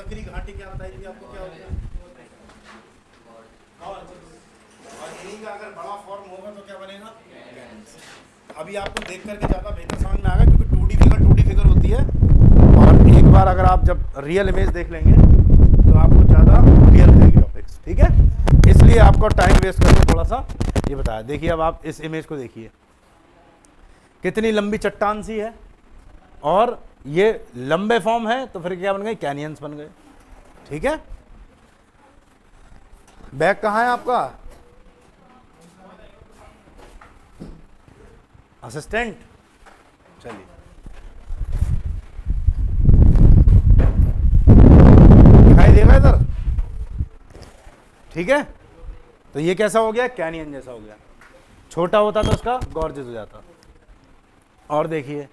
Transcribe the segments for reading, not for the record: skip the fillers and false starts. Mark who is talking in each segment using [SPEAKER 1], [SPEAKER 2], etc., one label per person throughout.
[SPEAKER 1] चक्री घाटी क्या बताई थी आपको, क्या होती है? और इन्हीं का अगर बड़ा फॉर्म होगा तो क्या बनेगा? अभी आपको देख करके ज़्यादा बेहतर समझ में आ गया, क्योंकि 2D फिगर होती है, और एक बार अगर आप जब रियल इमेज देख लेंगे तो आपको ज़्यादा क्लियर रहेगी टॉपिक्स, ठीक है? इसलिए आपको टाइम वेस्ट करके थोड़ा सा ये बताया। देखिए अब आप इस इमेज को देखिए, कितनी लंबी चट्टान सी है, और ये लंबे फॉर्म है, तो फिर क्या बन गए? कैनियंस बन गए, ठीक है? बैग कहाँ है आपका असिस्टेंट? चलिए, दिखाई देगा इधर, ठीक है? तो ये कैसा हो गया? कैनियन जैसा हो गया। छोटा होता तो उसका गॉर्जेस हो जाता। और देखिए,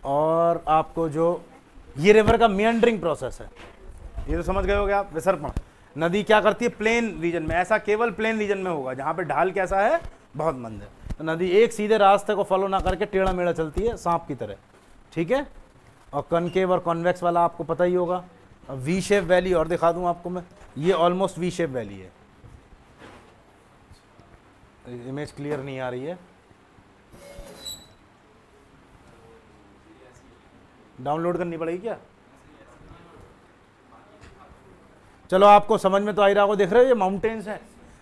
[SPEAKER 1] और आपको जो ये रिवर का मियंडरिंग प्रोसेस है, ये तो समझ गए होगे आप, विसर्पण। नदी क्या करती है? प्लेन रीजन में, ऐसा केवल प्लेन रीजन में होगा जहाँ पे ढाल कैसा है? बहुत मंद है। तो नदी एक सीधे रास्ते को फॉलो ना करके टेढ़ा मेढ़ा चलती है, सांप की तरह, ठीक है? और कनकेव और कॉन्वेक्स वाला आपको पता ही होगा। वी शेप वैली और दिखा दूं आपको मैं, ये ऑलमोस्ट वी शेप वैली है। इमेज क्लियर नहीं आ रही है, डाउनलोड करनी पड़ेगी क्या? चलो, आपको समझ में तो आ ही रहा होगा। देख रहे हो ये माउंटेन्स हैं,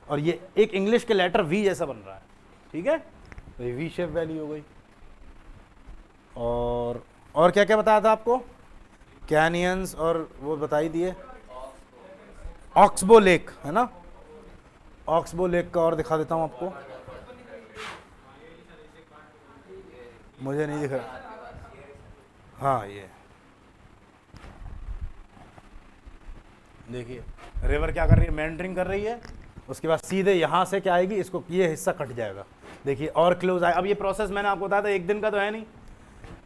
[SPEAKER 1] और ये एक इंग्लिश के लेटर वी जैसा बन रहा है, ठीक है? तो ये वी शेप वैली हो गई। और क्या क्या बताया था आपको? कैनियंस, और वो बता ही दिए। ऑक्सबो लेक है ना, ऑक्सबो लेक का और दिखा देता हूँ आपको, मुझे नहीं दिख रहा। हाँ, ये देखिए, रिवर क्या कर रही है? मेंडरिंग कर रही है। उसके बाद सीधे यहाँ से क्या आएगी? इसको ये हिस्सा कट जाएगा, देखिए, और क्लोज आए। अब ये प्रोसेस मैंने आपको बताया था, एक दिन का तो है नहीं।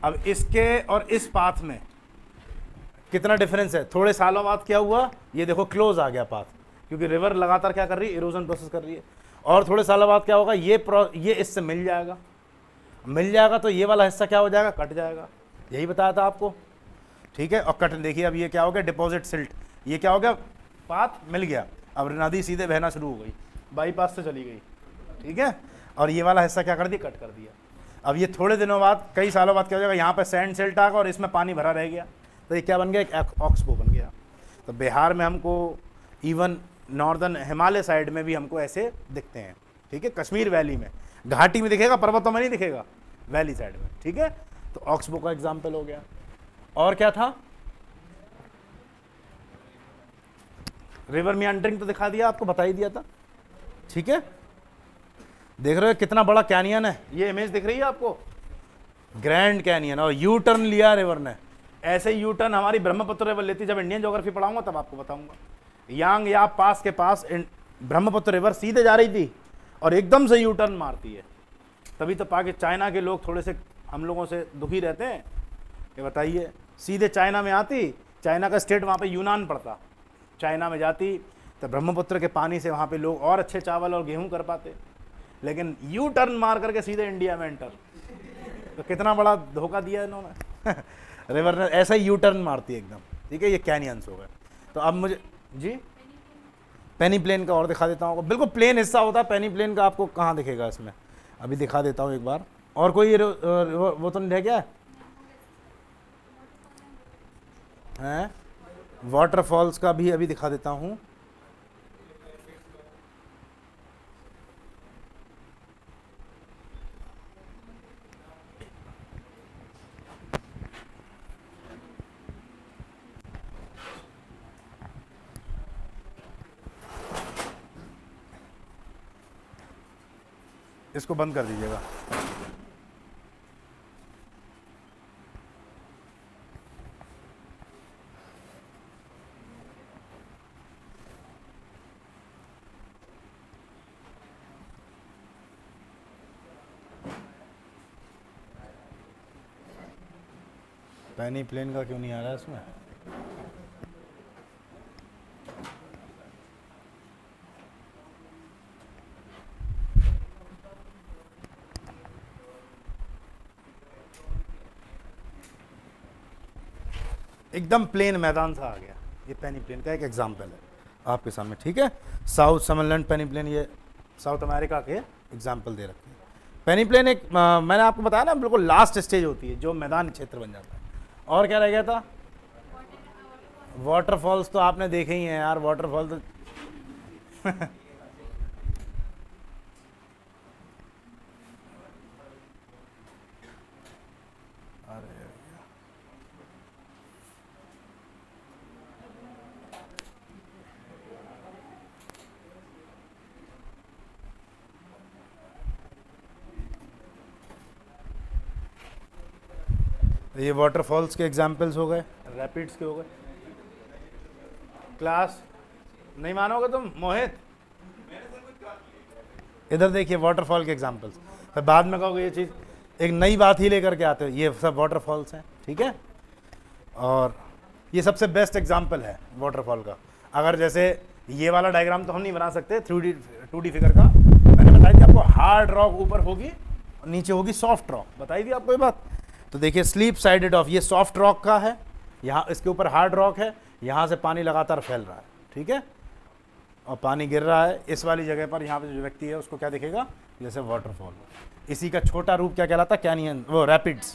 [SPEAKER 1] अब इसके और इस पाथ में कितना डिफरेंस है? थोड़े सालों बाद क्या हुआ? ये देखो, क्लोज आ गया पाथ, क्योंकि रिवर लगातार क्या कर रही है? इरोजन प्रोसेस कर रही है। और थोड़े सालों बाद क्या होगा? ये इससे मिल जाएगा, तो ये वाला हिस्सा क्या हो जाएगा? कट जाएगा। यही बताया था आपको, ठीक है? और कट, देखिए अब ये क्या हो गया? Deposit silt. ये क्या हो गया? पाथ मिल गया, अब नदी सीधे बहना शुरू हो गई, बाईपास से चली गई, ठीक है? और ये वाला हिस्सा क्या कर दिया? कट कर दिया। अब ये थोड़े दिनों बाद, कई सालों बाद क्या हो जाएगा? यहाँ पे सैंड सिल्ट आ गया और इसमें पानी भरा रह गया, तो ये क्या बन गया? एक ऑक्सबो बन गया। तो बिहार में हमको, इवन नॉर्दर्न हिमालय साइड में भी हमको ऐसे दिखते हैं, ठीक है? कश्मीर वैली में, घाटी में दिखेगा, पर्वतों में नहीं दिखेगा, वैली साइड में, ठीक है? तो ऑक्सबो का एग्जाम्पल हो गया। और क्या था? रिवर मियंडरिंग तो दिखा दिया आपको, बता ही दिया था, ठीक है? देख रहे हो कितना बड़ा कैनियन है? ये इमेज दिख रही है आपको, ग्रैंड कैनियन, और यू टर्न लिया रिवर ने। ऐसे यू टर्न हमारी ब्रह्मपुत्र रिवर लेती, जब इंडियन ज्योग्राफी पढ़ाऊंगा तब आपको बताऊंगा। यांग या पास के पास ब्रह्मपुत्र रिवर सीधे जा रही थी और एकदम से यू टर्न मारती है। तभी तो चाइना के लोग थोड़े से हम लोगों से दुखी रहते हैं कि बताइए, सीधे चाइना में आती, चाइना का स्टेट वहाँ पे यूनान पड़ता, चाइना में जाती तो ब्रह्मपुत्र के पानी से वहाँ पे लोग और अच्छे चावल और गेहूं कर पाते, लेकिन यू टर्न मार करके सीधे इंडिया में एंटर। तो कितना बड़ा धोखा दिया इन्होंने। रिवर ने ऐसा ही यू टर्न मारती है एकदम, ठीक है? ये कैनियंस हो गए। तो अब मुझे जी पेनी प्लेन का और दिखा देता हूँ, बिल्कुल प्लेन हिस्सा होता है पेनी प्लेन का, आपको कहाँ दिखेगा इसमें? अभी दिखा देता हूँ एक बार। और कोई वो तो नहीं रह गया है? वाटरफॉल्स का भी अभी दिखा देता हूँ। इसको बंद कर दीजिएगा। पेनी प्लेन का क्यों नहीं आ रहा है इसमें? एकदम प्लेन मैदान सा आ गया। ये पेनी प्लेन का एक एग्जाम्पल है आपके सामने, ठीक है। साउथ समरलैंड पेनी प्लेन, ये साउथ अमेरिका के एग्जाम्पल दे रखे हैं। पेनी प्लेन एक मैंने आपको बताया ना, बिल्कुल लास्ट स्टेज होती है जो मैदान क्षेत्र बन जाता है। और क्या रह गया था? वाटरफॉल्स तो आपने देखे ही हैं यार, वाटरफॉल तो ये वाटरफॉल्स के एग्जाम्पल्स हो गए, रैपिड्स के हो गए। क्लास नहीं मानोगे तुम मोहित, इधर देखिए वाटरफॉल के एग्जाम्पल्स। फिर बाद में कहोगे ये चीज़ एक नई बात ही लेकर के आते हो। ये सब वाटरफॉल्स हैं, ठीक है। और ये सबसे बेस्ट एग्जाम्पल है वाटरफॉल का। अगर जैसे ये वाला डायग्राम तो हम नहीं बना सकते 2D फिगर का, मैंने बताई थी आपको, हार्ड रॉक ऊपर होगी और नीचे होगी सॉफ्ट रॉक, बताई थी आपको ये बात। तो देखिए स्लीप साइडेड ऑफ, ये सॉफ्ट रॉक का है, यहाँ इसके ऊपर हार्ड रॉक है, यहाँ से पानी लगातार फैल रहा है, ठीक है, और पानी गिर रहा है इस वाली जगह पर। यहाँ पे जो व्यक्ति है उसको क्या दिखेगा? जैसे वाटरफॉल। इसी का छोटा रूप क्या कहलाता? कैनियन, वो रैपिड्स।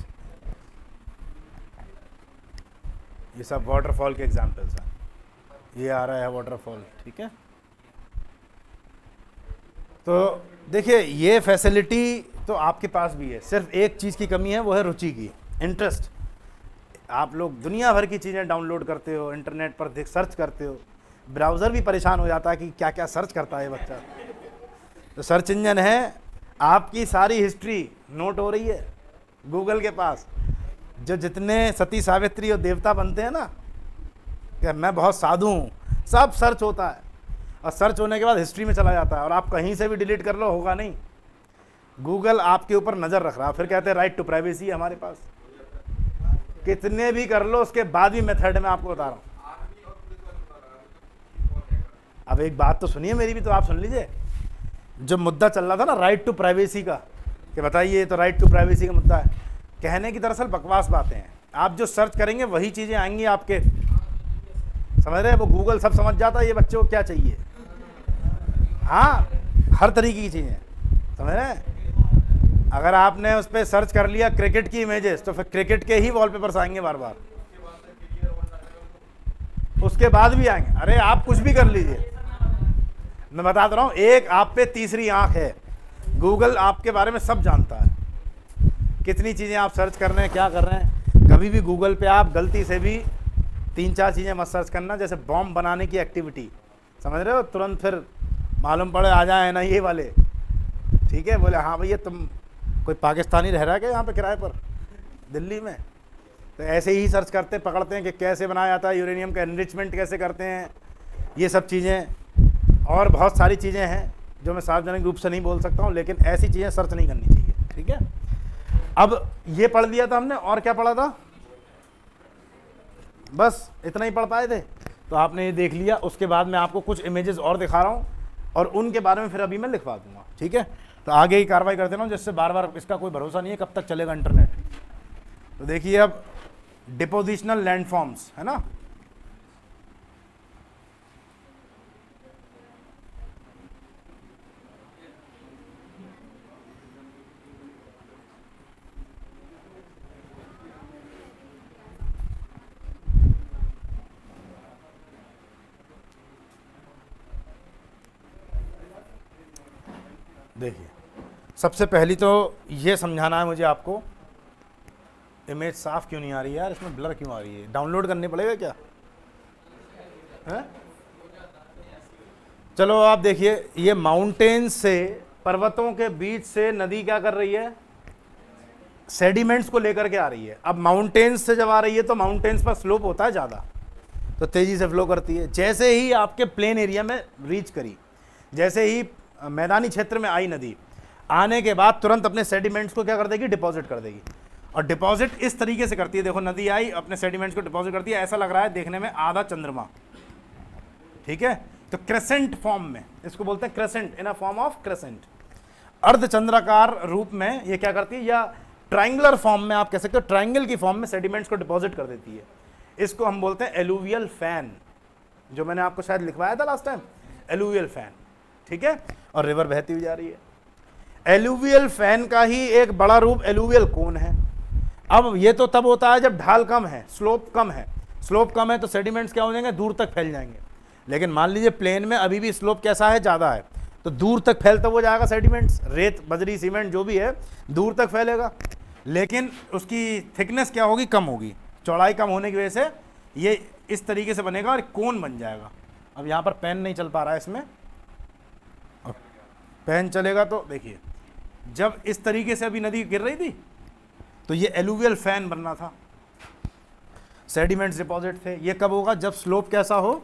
[SPEAKER 1] ये सब वाटरफॉल के एग्जाम्पल्स हैं। ये आ रहा है वाटरफॉल, ठीक है। तो देखिए ये फैसिलिटी तो आपके पास भी है, सिर्फ एक चीज़ की कमी है, वो है रुचि की, इंटरेस्ट। आप लोग दुनिया भर की चीज़ें डाउनलोड करते हो, इंटरनेट पर सर्च करते हो, ब्राउज़र भी परेशान हो जाता है कि क्या क्या सर्च करता है बच्चा। तो सर्च इंजन है, आपकी सारी हिस्ट्री नोट हो रही है गूगल के पास। जो जितने सती सावित्री और देवता बनते हैं ना, कि मैं बहुत साधु हूँ, सब सर्च होता है, और सर्च होने के बाद हिस्ट्री में चला जाता है, और आप कहीं से भी डिलीट कर लो होगा नहीं, गूगल आपके ऊपर नज़र रख रहा है। फिर कहते हैं राइट टू प्राइवेसी है हमारे पास, कितने भी कर लो उसके बाद भी मेथड में आपको बता रहा हूँ। अब एक बात तो सुनिए मेरी भी, तो आप सुन लीजिए। जो मुद्दा चल रहा था ना राइट टू प्राइवेसी का, कि बताइए तो राइट टू प्राइवेसी का मुद्दा है, कहने की दरअसल बकवास बातें हैं। आप जो सर्च करेंगे वही चीज़ें आएंगी आपके, समझ रहे हैं? वो गूगल सब समझ जाता है ये बच्चों को क्या चाहिए। हाँ, हर तरीके की चीज़ें, समझ रहे हैं? अगर आपने उस पर सर्च कर लिया क्रिकेट की इमेजेस, तो फिर क्रिकेट के ही वॉलपेपर्स आएंगे बार बार, उसके बाद भी आएंगे। अरे आप कुछ भी कर लीजिए, मैं बता रहा हूँ, एक आप पे तीसरी आंख है, गूगल आपके बारे में सब जानता है, कितनी चीज़ें आप सर्च कर रहे हैं, क्या कर रहे हैं। कभी भी गूगल पे आप गलती से भी 3-4 चीज़ें मत सर्च करना, जैसे बॉम्ब बनाने की एक्टिविटी, समझ रहे हो? तुरंत फिर मालूम पड़े आ जाए ना ये वाले, ठीक है, बोले हाँ भैया तुम कोई पाकिस्तानी रह रहा है क्या यहाँ पे किराए पर दिल्ली में? तो ऐसे ही सर्च करते पकड़ते हैं कि कैसे बनाया जाता है यूरेनियम का, एनरिचमेंट कैसे करते हैं, ये सब चीज़ें। और बहुत सारी चीज़ें हैं जो मैं सार्वजनिक रूप से नहीं बोल सकता हूँ, लेकिन ऐसी चीज़ें सर्च नहीं करनी चाहिए, ठीक है। अब ये पढ़ लिया था हमने, और क्या पढ़ा था? बस इतना ही पढ़ पाए थे, तो आपने ये देख लिया। उसके बाद मैं आपको कुछ इमेजेस और दिखा रहा हूँ, और उनके बारे में फिर अभी मैं लिखवा दूंगा, ठीक है। तो आगे ही कार्रवाई करते ना, जिससे बार बार इसका कोई भरोसा नहीं है कब तक चलेगा इंटरनेट। तो देखिए अब डिपोजिशनल लैंडफॉर्म्स है ना, देखिए सबसे पहली तो ये समझाना है मुझे आपको, इमेज साफ क्यों नहीं आ रही है यार, इसमें ब्लर क्यों आ रही है? डाउनलोड करने पड़ेगा क्या है? चलो आप देखिए, ये माउंटेन्स से, पर्वतों के बीच से नदी क्या कर रही है? सेडिमेंट्स को लेकर के आ रही है। अब माउंटेन्स से जब आ रही है तो माउंटेन्स पर स्लोप होता है ज़्यादा, तो तेज़ी से फ्लो करती है। जैसे ही आपके प्लेन एरिया में रीच करी, जैसे ही मैदानी क्षेत्र में आई नदी, आने के बाद तुरंत अपने सेडिमेंट्स को क्या कर देगी? डिपॉजिट कर देगी। और डिपॉजिट इस तरीके से करती है, देखो नदी आई, अपने सेडिमेंट्स को डिपॉजिट करती है, ऐसा लग रहा है देखने में आधा चंद्रमा, ठीक है। तो क्रेसेंट फॉर्म में, इसको बोलते हैं crescent, in a form of crescent, अर्धचंद्राकार रूप में ये क्या करती है, या ट्रायंगुलर फॉर्म में आप कह सकते हो, ट्रायंगल की फॉर्म में सेडिमेंट्स को डिपॉजिट कर देती है। इसको हम बोलते हैं एलुवियल फैन, जो मैंने आपको शायद लिखवाया था लास्ट टाइम, एलुवियल फैन, ठीक है। और रिवर बहती हुई जा रही है। एलुवियल फैन का ही एक बड़ा रूप एलुवियल कोन है। अब ये तो तब होता है जब ढाल कम है, स्लोप कम है। स्लोप कम है तो सेडिमेंट्स क्या हो जाएंगे, दूर तक फैल जाएंगे। लेकिन मान लीजिए प्लेन में अभी भी स्लोप कैसा है, ज़्यादा है, तो दूर तक फैलता हुआ जाएगा सेडिमेंट्स, रेत बजरी सीमेंट जो भी है दूर तक फैलेगा। लेकिन उसकी थिकनेस क्या होगी, कम होगी, चौड़ाई कम होने की वजह से ये इस तरीके से बनेगा और कोन बन जाएगा। अब यहाँ पर पेन नहीं चल पा रहा है इसमें, अब पेन चलेगा तो देखिए, जब इस तरीके से अभी नदी गिर रही थी तो ये एलुवियल फैन बनना था, सेडिमेंट्स डिपॉजिट थे। ये कब होगा, जब स्लोप कैसा हो,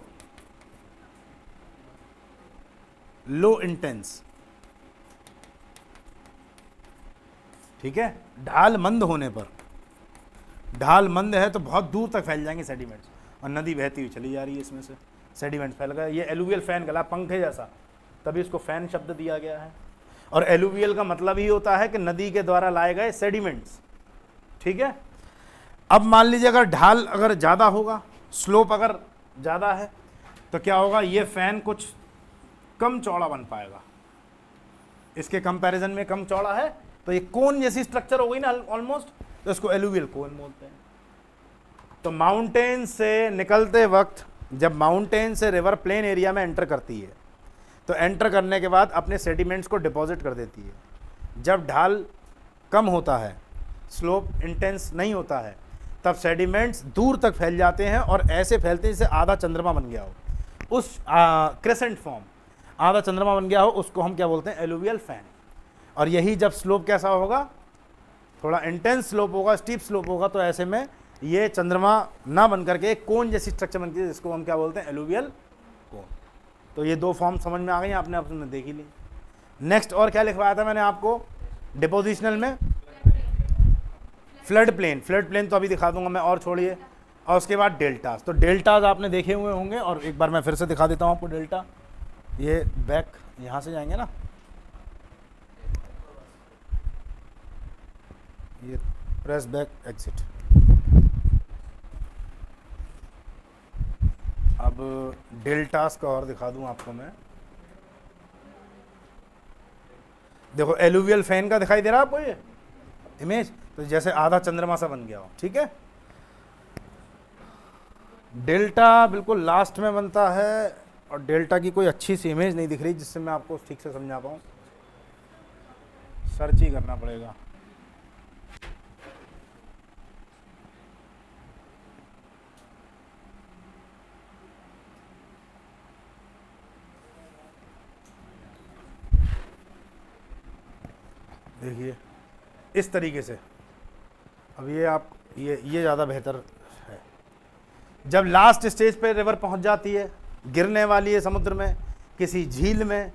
[SPEAKER 1] लो इंटेंस, ठीक है। ढाल मंद होने पर, ढाल मंद है तो बहुत दूर तक फैल जाएंगे सेडिमेंट्स, और नदी बहती हुई चली जा रही है, इसमें से सेडिमेंट फैल गया। ये एलुवियल फैन कहला, पंखे जैसा, तभी इसको फैन शब्द दिया गया है। और एलुवियल का मतलब ही होता है कि नदी के द्वारा लाए गए सेडिमेंट्स, ठीक है। अब मान लीजिए अगर ढाल अगर ज़्यादा होगा, स्लोप अगर ज़्यादा है, तो क्या होगा, ये फैन कुछ कम चौड़ा बन पाएगा, इसके कंपैरिजन में कम चौड़ा है, तो ये कोन जैसी स्ट्रक्चर हो गई ना ऑलमोस्ट, तो इसको एलुवियल कोन बोलते हैं। तो माउंटेन से निकलते वक्त, जब माउंटेन से रिवर प्लेन एरिया में एंटर करती है, तो एंटर करने के बाद अपने सेडिमेंट्स को डिपॉजिट कर देती है। जब ढाल कम होता है, स्लोप इंटेंस नहीं होता है, तब सेडिमेंट्स दूर तक फैल जाते हैं, और ऐसे फैलते हैं जैसे आधा चंद्रमा बन गया हो, उस क्रेसेंट फॉर्म, आधा चंद्रमा बन गया हो, उसको हम क्या बोलते हैं, एलुवियल फैन। और यही जब स्लोप कैसा होगा, थोड़ा इंटेंस स्लोप होगा, स्टीप स्लोप होगा, तो ऐसे में ये चंद्रमा ना बन करके एक कोन जैसी स्ट्रक्चर बनती है, जिसको हम क्या बोलते हैं, एलुवियल कोन। तो ये दो फॉर्म समझ में आ गई, आपने अपने देख ही ली। नेक्स्ट और क्या लिखवाया था मैंने आपको डिपोजिशनल में, फ्लड प्लेन। फ्लड प्लेन तो अभी दिखा दूंगा मैं, और छोड़िए। और उसके बाद डेल्टास। तो डेल्टास आपने देखे हुए होंगे, और एक बार मैं फिर से दिखा देता हूँ आपको डेल्टा। ये बैक यहाँ से जाएंगे ना, ये प्रेस बैक एग्जिट। अब डेल्टास का और दिखा दूं आपको मैं। देखो एलुवियल फैन का दिखाई दे रहा है आपको ये इमेज, तो जैसे आधा चंद्रमा सा बन गया हो, ठीक है। डेल्टा बिल्कुल लास्ट में बनता है, और डेल्टा की कोई अच्छी सी इमेज नहीं दिख रही जिससे मैं आपको ठीक से समझा पाऊँ, सर्च ही करना पड़ेगा। देखिए इस तरीके से, अब ये आप ये ज़्यादा बेहतर है। जब लास्ट स्टेज पे रिवर पहुंच जाती है, गिरने वाली है समुद्र में, किसी झील में,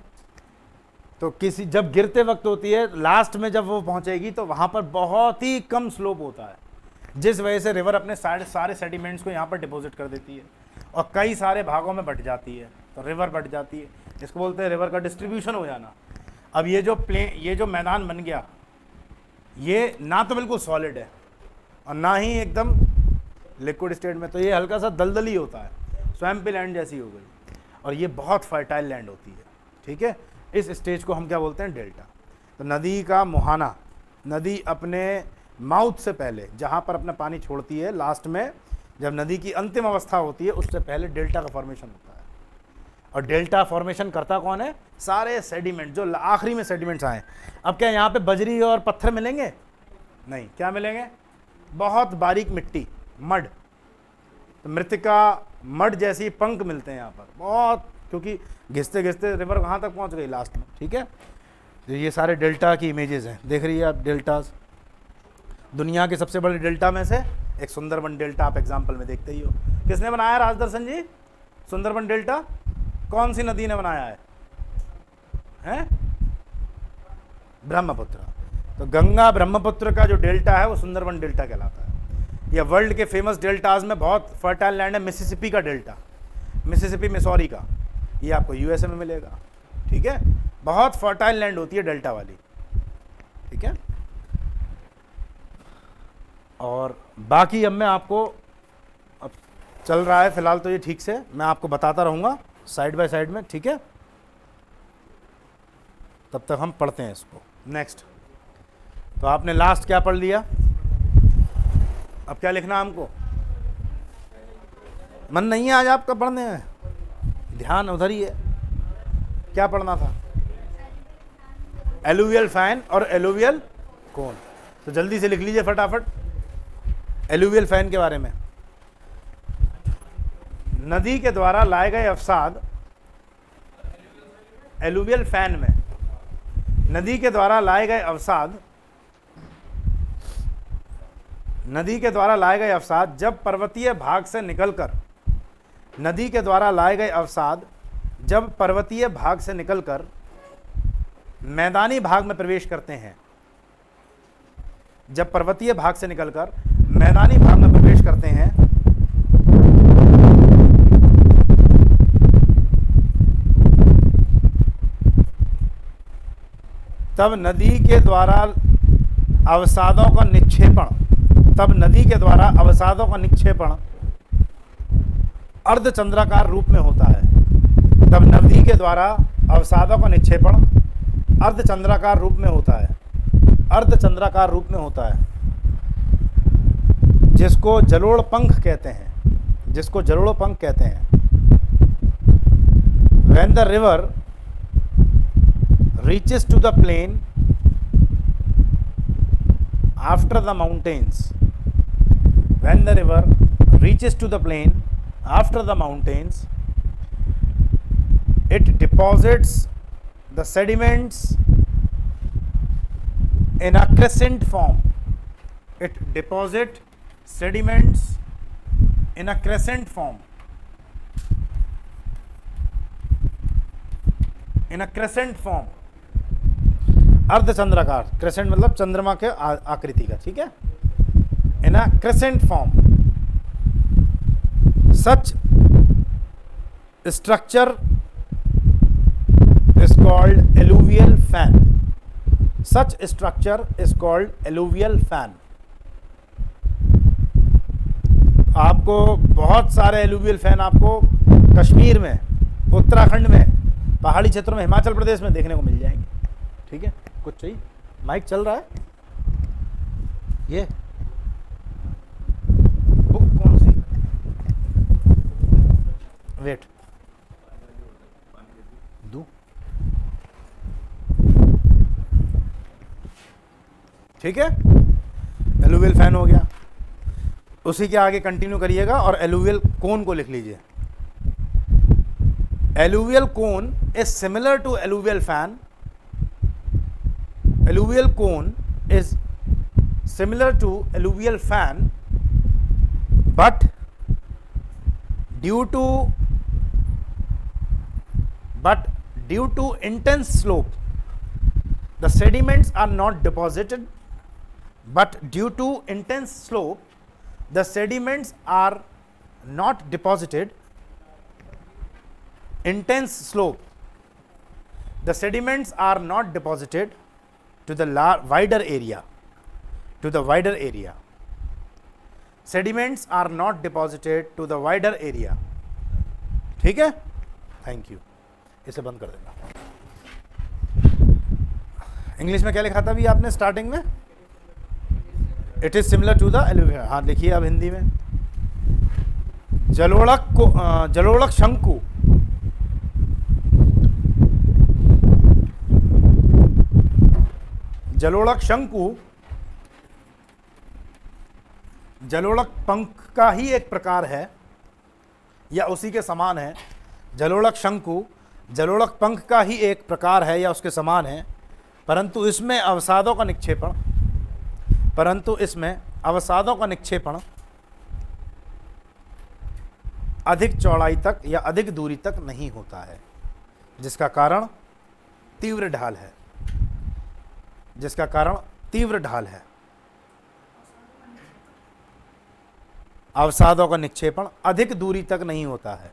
[SPEAKER 1] तो किसी जब गिरते वक्त होती है, लास्ट में जब वो पहुंचेगी तो वहाँ पर बहुत ही कम स्लोप होता है, जिस वजह से रिवर अपने सारे सेडिमेंट्स को यहाँ पर डिपॉजिट कर देती है और कई सारे भागों में बट जाती है, तो रिवर बट जाती है। इसको बोलते हैं रिवर का डिस्ट्रीब्यूशन हो जाना। अब ये जो मैदान बन गया, ये ना तो बिल्कुल सॉलिड है और ना ही एकदम लिक्विड स्टेट में, तो ये हल्का सा दलदली होता है, स्वैम्पी लैंड जैसी हो गई, और ये बहुत फर्टाइल लैंड होती है, ठीक है। इस स्टेज को हम क्या बोलते हैं, डेल्टा। तो नदी का मुहाना, नदी अपने माउथ से पहले जहाँ पर अपना पानी छोड़ती है, लास्ट में जब नदी की अंतिम अवस्था होती है, उससे पहले डेल्टा का फॉर्मेशन होता है। और डेल्टा फॉर्मेशन करता कौन है, सारे सेडिमेंट जो आखिरी में सेडिमेंट्स आए। अब क्या यहाँ पे बजरी और पत्थर मिलेंगे, नहीं, क्या मिलेंगे, बहुत बारीक मिट्टी, मड, तो मृतिका मड जैसी पंख मिलते हैं यहाँ पर बहुत, क्योंकि घिसते घिसते रिवर कहाँ तक पहुँच गई, लास्ट में, ठीक है। तो ये सारे डेल्टा की इमेजेस हैं, देख रही है आप डेल्टास। दुनिया के सबसे बड़े डेल्टा में से एक सुंदरबन डेल्टा आप एग्जाम्पल में देखते ही हो। किसने बनाया राजदर्शन जी सुंदरबन डेल्टा, कौन सी नदी ने बनाया है? ब्रह्मपुत्र। तो गंगा ब्रह्मपुत्र का जो डेल्टा है वो सुंदरबन डेल्टा कहलाता है। यह वर्ल्ड के फेमस डेल्टाज में बहुत फर्टाइल लैंड है। मिसिसिपी का डेल्टा, मिसिसिपी मिसौरी का, ये आपको यूएसए में मिलेगा, ठीक है। बहुत फर्टाइल लैंड होती है डेल्टा वाली, ठीक है। और बाकी अब मैं आपको अब चल रहा है फिलहाल तो ये ठीक से, मैं आपको बताता रहूँगा साइड बाय साइड में, ठीक है। तब तक हम पढ़ते हैं इसको। नेक्स्ट, तो आपने लास्ट क्या पढ़ लिया, अब क्या लिखना हमको? मन नहीं है आज आपका पढ़ने में, ध्यान उधर ही है। क्या पढ़ना था? एलुवियल फैन और एलुवियल कोन। तो जल्दी से लिख लीजिए फटाफट एलुवियल फैन के बारे में। नदी के द्वारा लाए गए अवसाद एलुवियल फैन में, नदी के द्वारा लाए गए अवसाद, नदी के द्वारा लाए गए अवसाद जब पर्वतीय भाग से निकलकर, नदी के द्वारा लाए गए अवसाद जब पर्वतीय भाग से निकलकर मैदानी भाग में प्रवेश करते हैं, जब पर्वतीय भाग से निकलकर मैदानी भाग में प्रवेश करते हैं, तब नदी के द्वारा अवसादों का निक्षेपण, तब नदी के द्वारा अवसादों का निक्षेपण अर्धचंद्राकार रूप में होता है। तब नदी के द्वारा अवसादों का निक्षेपण अर्धचंद्राकार रूप में होता है, अर्धचंद्राकार रूप में होता है, जिसको जलोढ़ पंख कहते हैं, जिसको जलोढ़ पंख कहते हैं। When the river reaches to the plain after the mountains, when the river reaches to the plain after the mountains, it deposits the sediments in a crescent form. It deposits sediments in a crescent form. In a crescent form. अर्धचंद्राकार, crescent मतलब चंद्रमा के आकृति का, ठीक है। In a crescent form, such structure is called alluvial fan. Such structure is called alluvial fan. आपको बहुत सारे एलुवियल फैन आपको कश्मीर में, उत्तराखंड में, पहाड़ी क्षेत्रों में, हिमाचल प्रदेश में देखने को मिल जाएंगे, ठीक है। कुछ चाहिए? माइक चल रहा है? ये बुक कौन सी? वेट दू, ठीक है। एलुवियल फैन हो गया, उसी के आगे कंटिन्यू करिएगा और एलुवियल कोन को लिख लीजिए। Alluvial cone is similar to alluvial fan. Alluvial cone is similar to alluvial fan, but due to intense slope, the sediments are not deposited. But due to intense slope, the sediments are not deposited. Intense slope, the sediments are not deposited to the wider area. To the wider area. Sediments are not deposited to the wider area. ठीक है? Thank you. इसे बंद कर देना। English में क्या लिखा था अभी आपने स्टार्टिंग में? It is similar to the alluvial. हाँ लिखिए अब हिंदी में। जलोढ़क शंकु जलोढ़क शंकु जलोढ़क पंख का ही एक प्रकार है या उसी के समान है। जलोढ़क शंकु जलोढ़क पंख का ही एक प्रकार है या उसके समान है, परंतु इसमें अवसादों का निक्षेपण अधिक चौड़ाई तक या अधिक दूरी तक नहीं होता है, जिसका कारण तीव्र ढाल है। अवसादों का निक्षेपण अधिक दूरी तक नहीं होता है,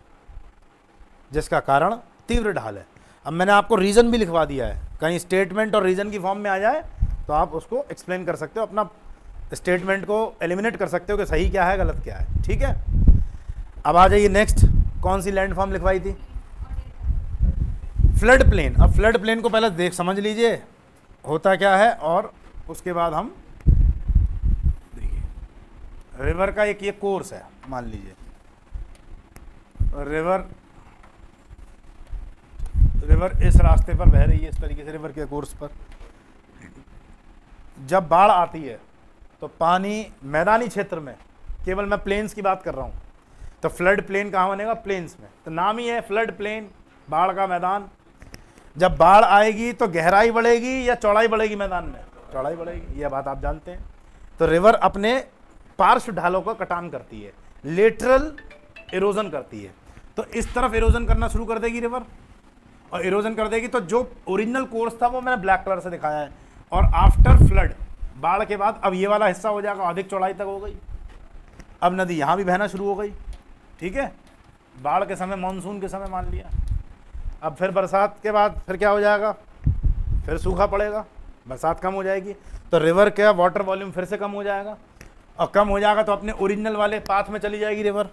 [SPEAKER 1] जिसका कारण तीव्र ढाल है। अब मैंने आपको रीज़न भी लिखवा दिया है, कहीं स्टेटमेंट और रीज़न की फॉर्म में आ जाए तो आप उसको एक्सप्लेन कर सकते हो, अपना स्टेटमेंट को एलिमिनेट कर सकते हो कि सही क्या है गलत क्या है, ठीक है। अब आ जाइए नेक्स्ट, कौन सी लैंड फॉर्म लिखवाई थी? Flood plain. अब फ्लड प्लेन को पहले देख समझ लीजिए होता क्या है, और उसके बाद हम देखिए रिवर का एक ये कोर्स है, मान लीजिए रिवर इस रास्ते पर बह रही है, इस तरीके से रिवर के कोर्स पर। जब बाढ़ आती है तो पानी मैदानी क्षेत्र में, केवल मैं प्लेन्स की बात कर रहा हूँ, तो फ्लड प्लेन कहाँ बनेगा? प्लेन्स में। तो नाम ही है फ्लड प्लेन, बाढ़ का मैदान। जब बाढ़ आएगी तो गहराई बढ़ेगी या चौड़ाई बढ़ेगी मैदान में? चौड़ाई बढ़ेगी, यह बात आप जानते हैं। तो रिवर अपने पार्श्व ढालों का कटान करती है, लेटरल इरोजन करती है। तो इस तरफ इरोजन करना शुरू कर देगी रिवर, और इरोजन कर देगी तो जो ओरिजिनल कोर्स था वो मैंने ब्लैक कलर से दिखाया है, और आफ्टर फ्लड, बाढ़ के बाद अब ये वाला हिस्सा हो जाएगा, अधिक चौड़ाई तक हो गई। अब नदी यहाँ भी बहना शुरू हो गई, ठीक है, बाढ़ के समय, मानसून के समय मान लिया। अब फिर बरसात के बाद फिर क्या हो जाएगा? फिर सूखा पड़ेगा, बरसात कम हो जाएगी, तो रिवर का वाटर वॉल्यूम फिर से कम हो जाएगा, और कम हो जाएगा तो अपने ओरिजिनल वाले पाथ में चली जाएगी रिवर।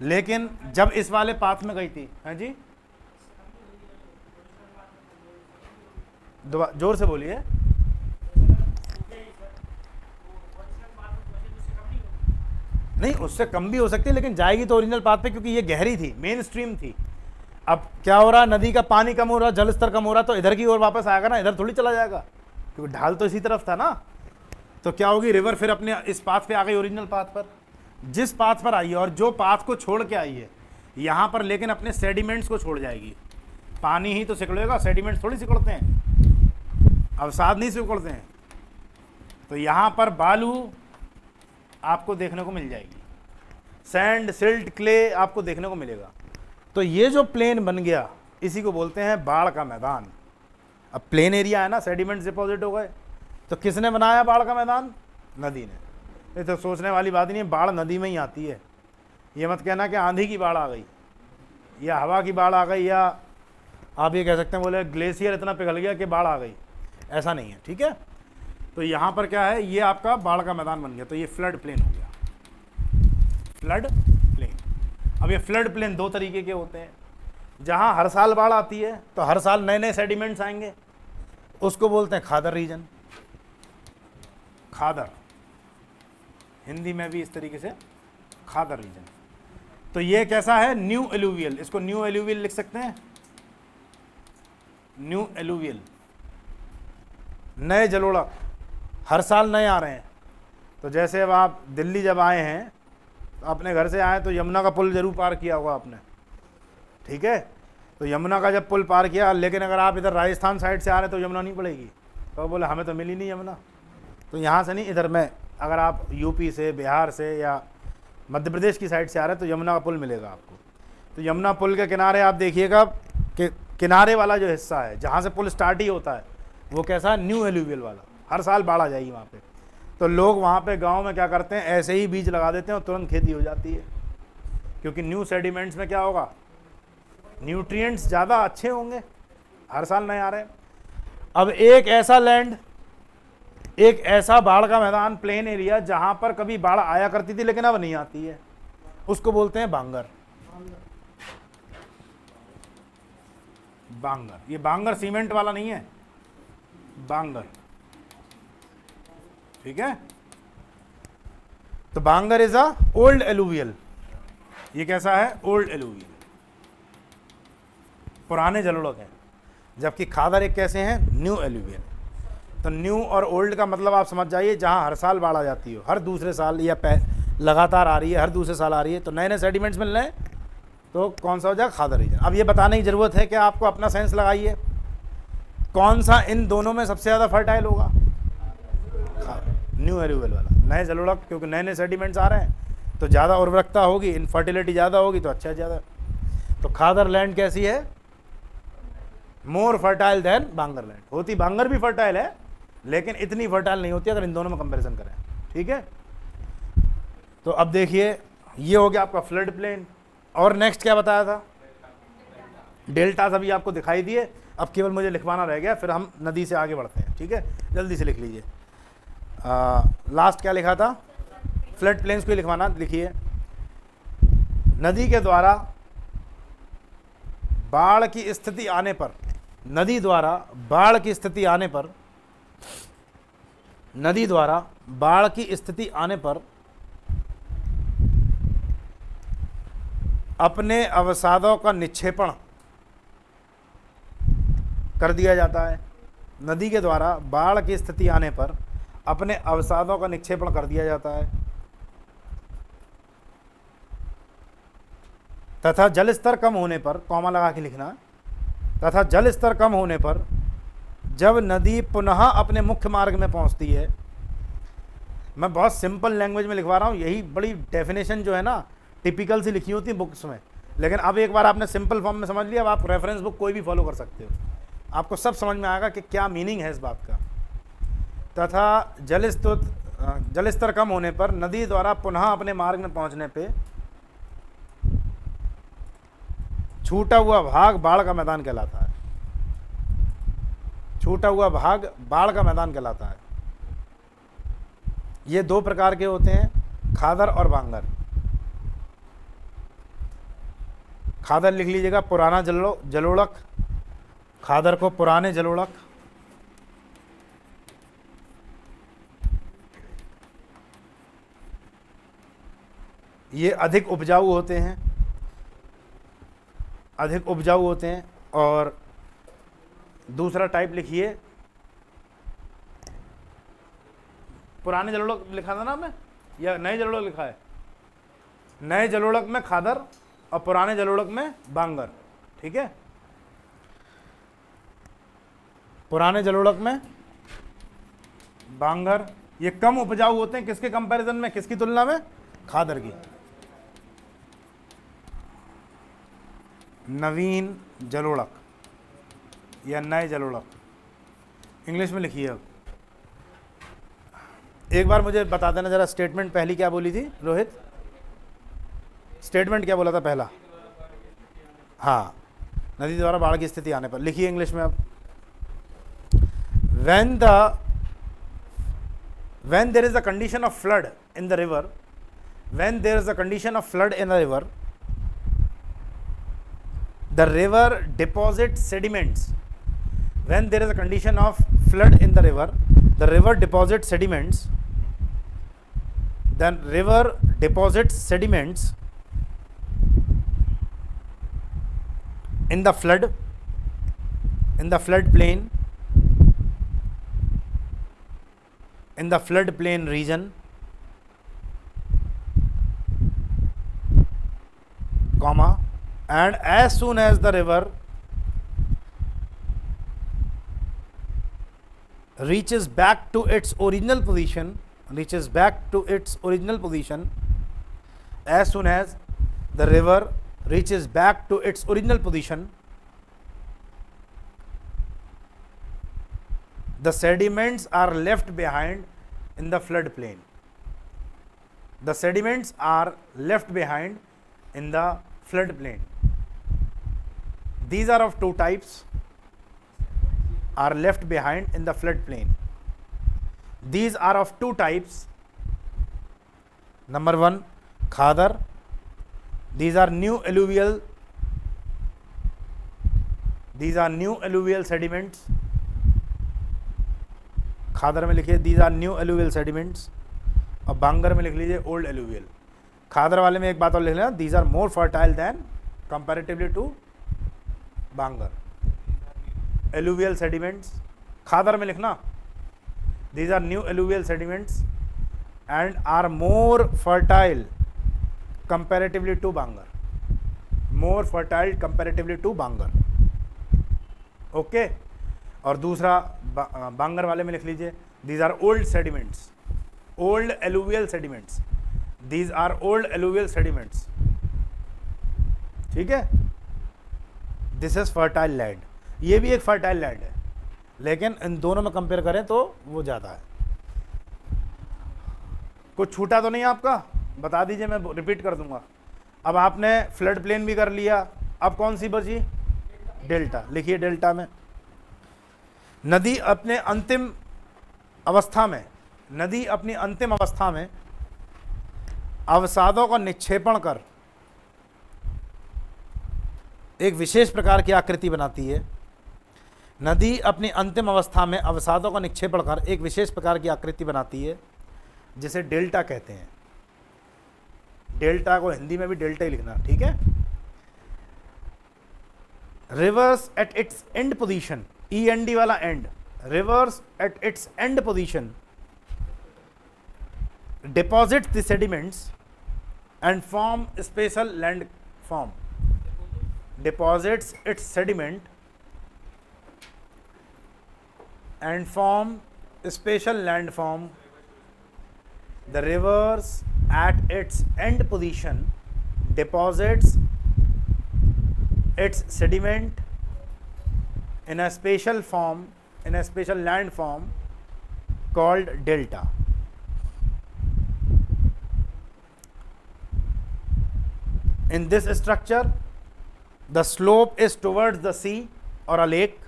[SPEAKER 1] लेकिन जब इस वाले पाथ में गई थी, हाँ जी, जोर से बोलिए। नहीं, उससे कम भी हो सकती है, लेकिन जाएगी तो ओरिजिनल पाथ पे, क्योंकि ये गहरी थी, मेन स्ट्रीम थी। अब क्या हो रहा है, नदी का पानी कम हो रहा, जल स्तर कम हो रहा, तो इधर की ओर वापस आएगा ना, इधर थोड़ी चला जाएगा, क्योंकि ढाल तो इसी तरफ था ना। तो क्या होगी, रिवर फिर अपने इस पाथ पे आ गई, ओरिजिनल पाथ पर। जिस पाथ पर आई है और जो पाथ को छोड़ के आई है यहाँ पर, लेकिन अपने सेडिमेंट्स को छोड़ जाएगी। पानी ही तो सिकुड़ेगा, सेडिमेंट्स थोड़ी सिकुड़ते हैं, अवसाद नहीं सिकुड़ते हैं। तो यहाँ पर बालू आपको देखने को मिल जाएगी, सैंड, सिल्ट, क्ले आपको देखने को मिलेगा। तो ये जो प्लेन बन गया, इसी को बोलते हैं बाढ़ का मैदान। अब प्लेन एरिया है ना, सेडिमेंट डिपॉजिट हो गए, तो किसने बनाया बाढ़ का मैदान? नदी ने। ये तो सोचने वाली बात नहीं है, बाढ़ नदी में ही आती है। ये मत कहना कि आंधी की बाढ़ आ गई या हवा की बाढ़ आ गई, या आप ये कह सकते हैं बोले ग्लेशियर इतना पिघल गया कि बाढ़ आ गई, ऐसा नहीं है, ठीक है। तो यहाँ पर क्या है, ये आपका बाढ़ का मैदान बन गया, तो ये फ्लड प्लेन हो गया, फ्लड प्लेन। अब ये फ्लड प्लेन दो तरीके के होते हैं, जहाँ हर साल बाढ़ आती है तो हर साल नए नए सेडिमेंट्स आएंगे, उसको बोलते हैं खादर रीजन। खादर, हिंदी में भी इस तरीके से खादर रीजन। तो ये कैसा है, न्यू एलुवियल, इसको न्यू एलुवियल लिख सकते हैं, न्यू एलुवियल, नए जलोढ़क, हर साल नए आ रहे हैं। तो जैसे अब आप दिल्ली जब आए हैं, अपने घर से आए तो यमुना का पुल जरूर पार किया होगा आपने, ठीक है। तो यमुना का जब पुल पार किया, लेकिन अगर आप इधर राजस्थान साइड से आ रहे हैं तो यमुना नहीं पड़ेगी, तो बोले हमें तो मिली नहीं यमुना, तो यहाँ से नहीं, इधर में अगर आप यूपी से, बिहार से या मध्य प्रदेश की साइड से आ रहे हैं तो यमुना का पुल मिलेगा आपको। तो यमुना पुल के किनारे आप देखिएगा कि किनारे वाला जो हिस्सा है, जहाँ से पुल स्टार्ट ही होता है, वो कैसा है, न्यू एलुवियल वाला। हर साल बाढ़ आ जाएगी वहाँ पे, तो लोग वहाँ पे गांव में क्या करते हैं, ऐसे ही बीज लगा देते हैं और तुरंत खेती हो जाती है, क्योंकि न्यू सेडिमेंट्स में क्या होगा, न्यूट्रिएंट्स ज़्यादा अच्छे होंगे, हर साल नए आ रहे हैं। अब एक ऐसा लैंड, एक ऐसा बाढ़ का मैदान, प्लेन एरिया, जहाँ पर कभी बाढ़ आया करती थी लेकिन अब नहीं आती है, उसको बोलते हैं बांगर। बांगर, ये बांगर सीमेंट वाला नहीं है, बांगर, ठीक है। तो बांगर इज अ ओल्ड एलुवियल, ये कैसा है, ओल्ड एलुवियल, पुराने जलोढ़क हैं। जबकि खादर एक कैसे हैं, न्यू एलुवियल। तो न्यू और ओल्ड का मतलब आप समझ जाइए, जहाँ हर साल बाढ़ आ जाती हो, हर दूसरे साल या लगातार आ रही है, हर दूसरे साल आ रही है, तो नए नए सेडिमेंट्स मिल रहे हैं, तो कौन सा हो जाएगा, खादर रीजन। अब ये बताने की ज़रूरत है कि आपको अपना सेंस लगाइए, कौन सा इन दोनों में सबसे ज़्यादा फर्टाइल होगा, न्यू एलुवियल वाला, नए जलोढ़क, क्योंकि नए नए सेडिमेंट्स आ रहे हैं तो ज़्यादा उर्वरकता होगी, इनफर्टिलिटी ज़्यादा होगी, तो अच्छा ज़्यादा। तो खादर लैंड कैसी है, मोर फर्टाइल देन बांगर लैंड। होती बांगर भी फर्टाइल है, लेकिन इतनी फर्टाइल नहीं होती अगर इन दोनों में कंपैरिजन करें, ठीक है। तो अब देखिए, ये हो गया आपका फ्लड प्लेन, और नेक्स्ट क्या बताया था, डेल्टास अभी आपको दिखाई दिए, अब केवल मुझे लिखवाना रह गया, फिर हम नदी से आगे बढ़ते हैं, ठीक है। जल्दी से लिख लीजिए, लास्ट क्या लिखा था, फ्लड प्लेन्स को ही लिखवाना, लिखिए नदी के द्वारा बाढ़ की स्थिति आने पर, नदी द्वारा बाढ़ की स्थिति आने पर, नदी द्वारा बाढ़ की स्थिति आने पर अपने अवसादों का निक्षेपण कर दिया जाता है। नदी के द्वारा बाढ़ की स्थिति आने पर अपने अवसादों का निक्षेपण कर दिया जाता है तथा जल स्तर कम होने पर, कॉमा लगा के लिखना, तथा जल स्तर कम होने पर जब नदी पुनः अपने मुख्य मार्ग में पहुंचती है। मैं बहुत सिंपल लैंग्वेज में लिखवा रहा हूँ, यही बड़ी डेफिनेशन जो है ना टिपिकल सी लिखी होती है बुक्स में, लेकिन अब एक बार आपने सिंपल फॉर्म में समझ लिया, अब आप रेफरेंस बुक कोई भी फॉलो कर सकते हो, आपको सब समझ में आएगा कि क्या मीनिंग है इस बात का। तथा जल स्तर कम होने पर नदी द्वारा पुनः अपने मार्ग में पहुंचने पे छूटा हुआ भाग बाढ़ का मैदान कहलाता है। छूटा हुआ भाग बाढ़ का मैदान कहलाता है। ये दो प्रकार के होते हैं, खादर और बांगर। खादर लिख लीजिएगा पुराना जलोढ़क, खादर को पुराने जलोढ़क, ये अधिक उपजाऊ होते हैं, अधिक उपजाऊ होते हैं। और दूसरा टाइप लिखिए, पुराने जलोढ़क लिखा था ना आपने या नए जलोढ़क लिखा है? नए जलोढ़क में खादर और पुराने जलोढ़क में बांगर, ठीक है। पुराने जलोढ़क में बांगर, ये कम उपजाऊ होते हैं किसके कंपैरिजन में, किसकी तुलना में? खादर की। नवीन जलोढ़क या नए जलोढ़क, इंग्लिश में लिखिए। अब एक बार मुझे बता देना जरा, स्टेटमेंट पहली क्या बोली थी रोहित? स्टेटमेंट क्या बोला था पहला? हाँ, नदी द्वारा बाढ़ की स्थिति आने पर। लिखिए इंग्लिश में अब। when there is a condition of flood in the river, when there is a condition of flood in the river, the river deposits sediments. When there is a condition of flood in the river, the river deposits sediments. Then river deposits sediments in the flood plain, in the flood plain region, comma, and as soon as the river reaches back to its original position, as soon as the river reaches back to its original position, the sediments are left behind in the flood plain. The sediments are left behind in the flood plain. These are of two types, are left behind in the flood plain. These are of two types. Number one, khadar. These are new alluvial sediments. Khadar में लिखिए these are new alluvial sediments, और बांगर में लिख लीजिए old alluvial. खादर वाले में एक बात और लिख लेना, these are more fertile than comparatively to Bangar. Alluvial sediments Khadar में लिखना, these are new alluvial sediments and are more fertile comparatively to Bangar, more fertile comparatively to Bangar. Okay. और दूसरा बांगर वाले में लिख लीजिए these are old sediments, old alluvial sediments, these are old alluvial sediments. ठीक है, दिस इज फर्टाइल लैंड, ये भी एक फर्टाइल लैंड है, लेकिन इन दोनों में कंपेयर करें तो वो ज़्यादा है। कुछ छूटा तो नहीं आपका? बता दीजिए, मैं रिपीट कर दूंगा। अब आपने फ्लड प्लेन भी कर लिया, अब कौन सी बची? डेल्टा। लिखिए डेल्टा में नदी अपने अंतिम अवस्था में, नदी अपनी अंतिम अवस्था में अवसादों का निक्षेपण कर, एक विशेष प्रकार की आकृति बनाती है। नदी अपनी अंतिम अवस्था में अवसादों का निक्षेपण कर एक विशेष प्रकार की आकृति बनाती है जिसे डेल्टा कहते हैं। डेल्टा को हिंदी में भी डेल्टा ही लिखना, ठीक है। Reverse at its and position, END वाला and, reverse at its and position deposit the sediments and form special landform, deposits its sediment and form special landform. The rivers at its end position deposits its sediment in a special form, in a special landform called delta. In this structure, the slope is towards the sea or a lake.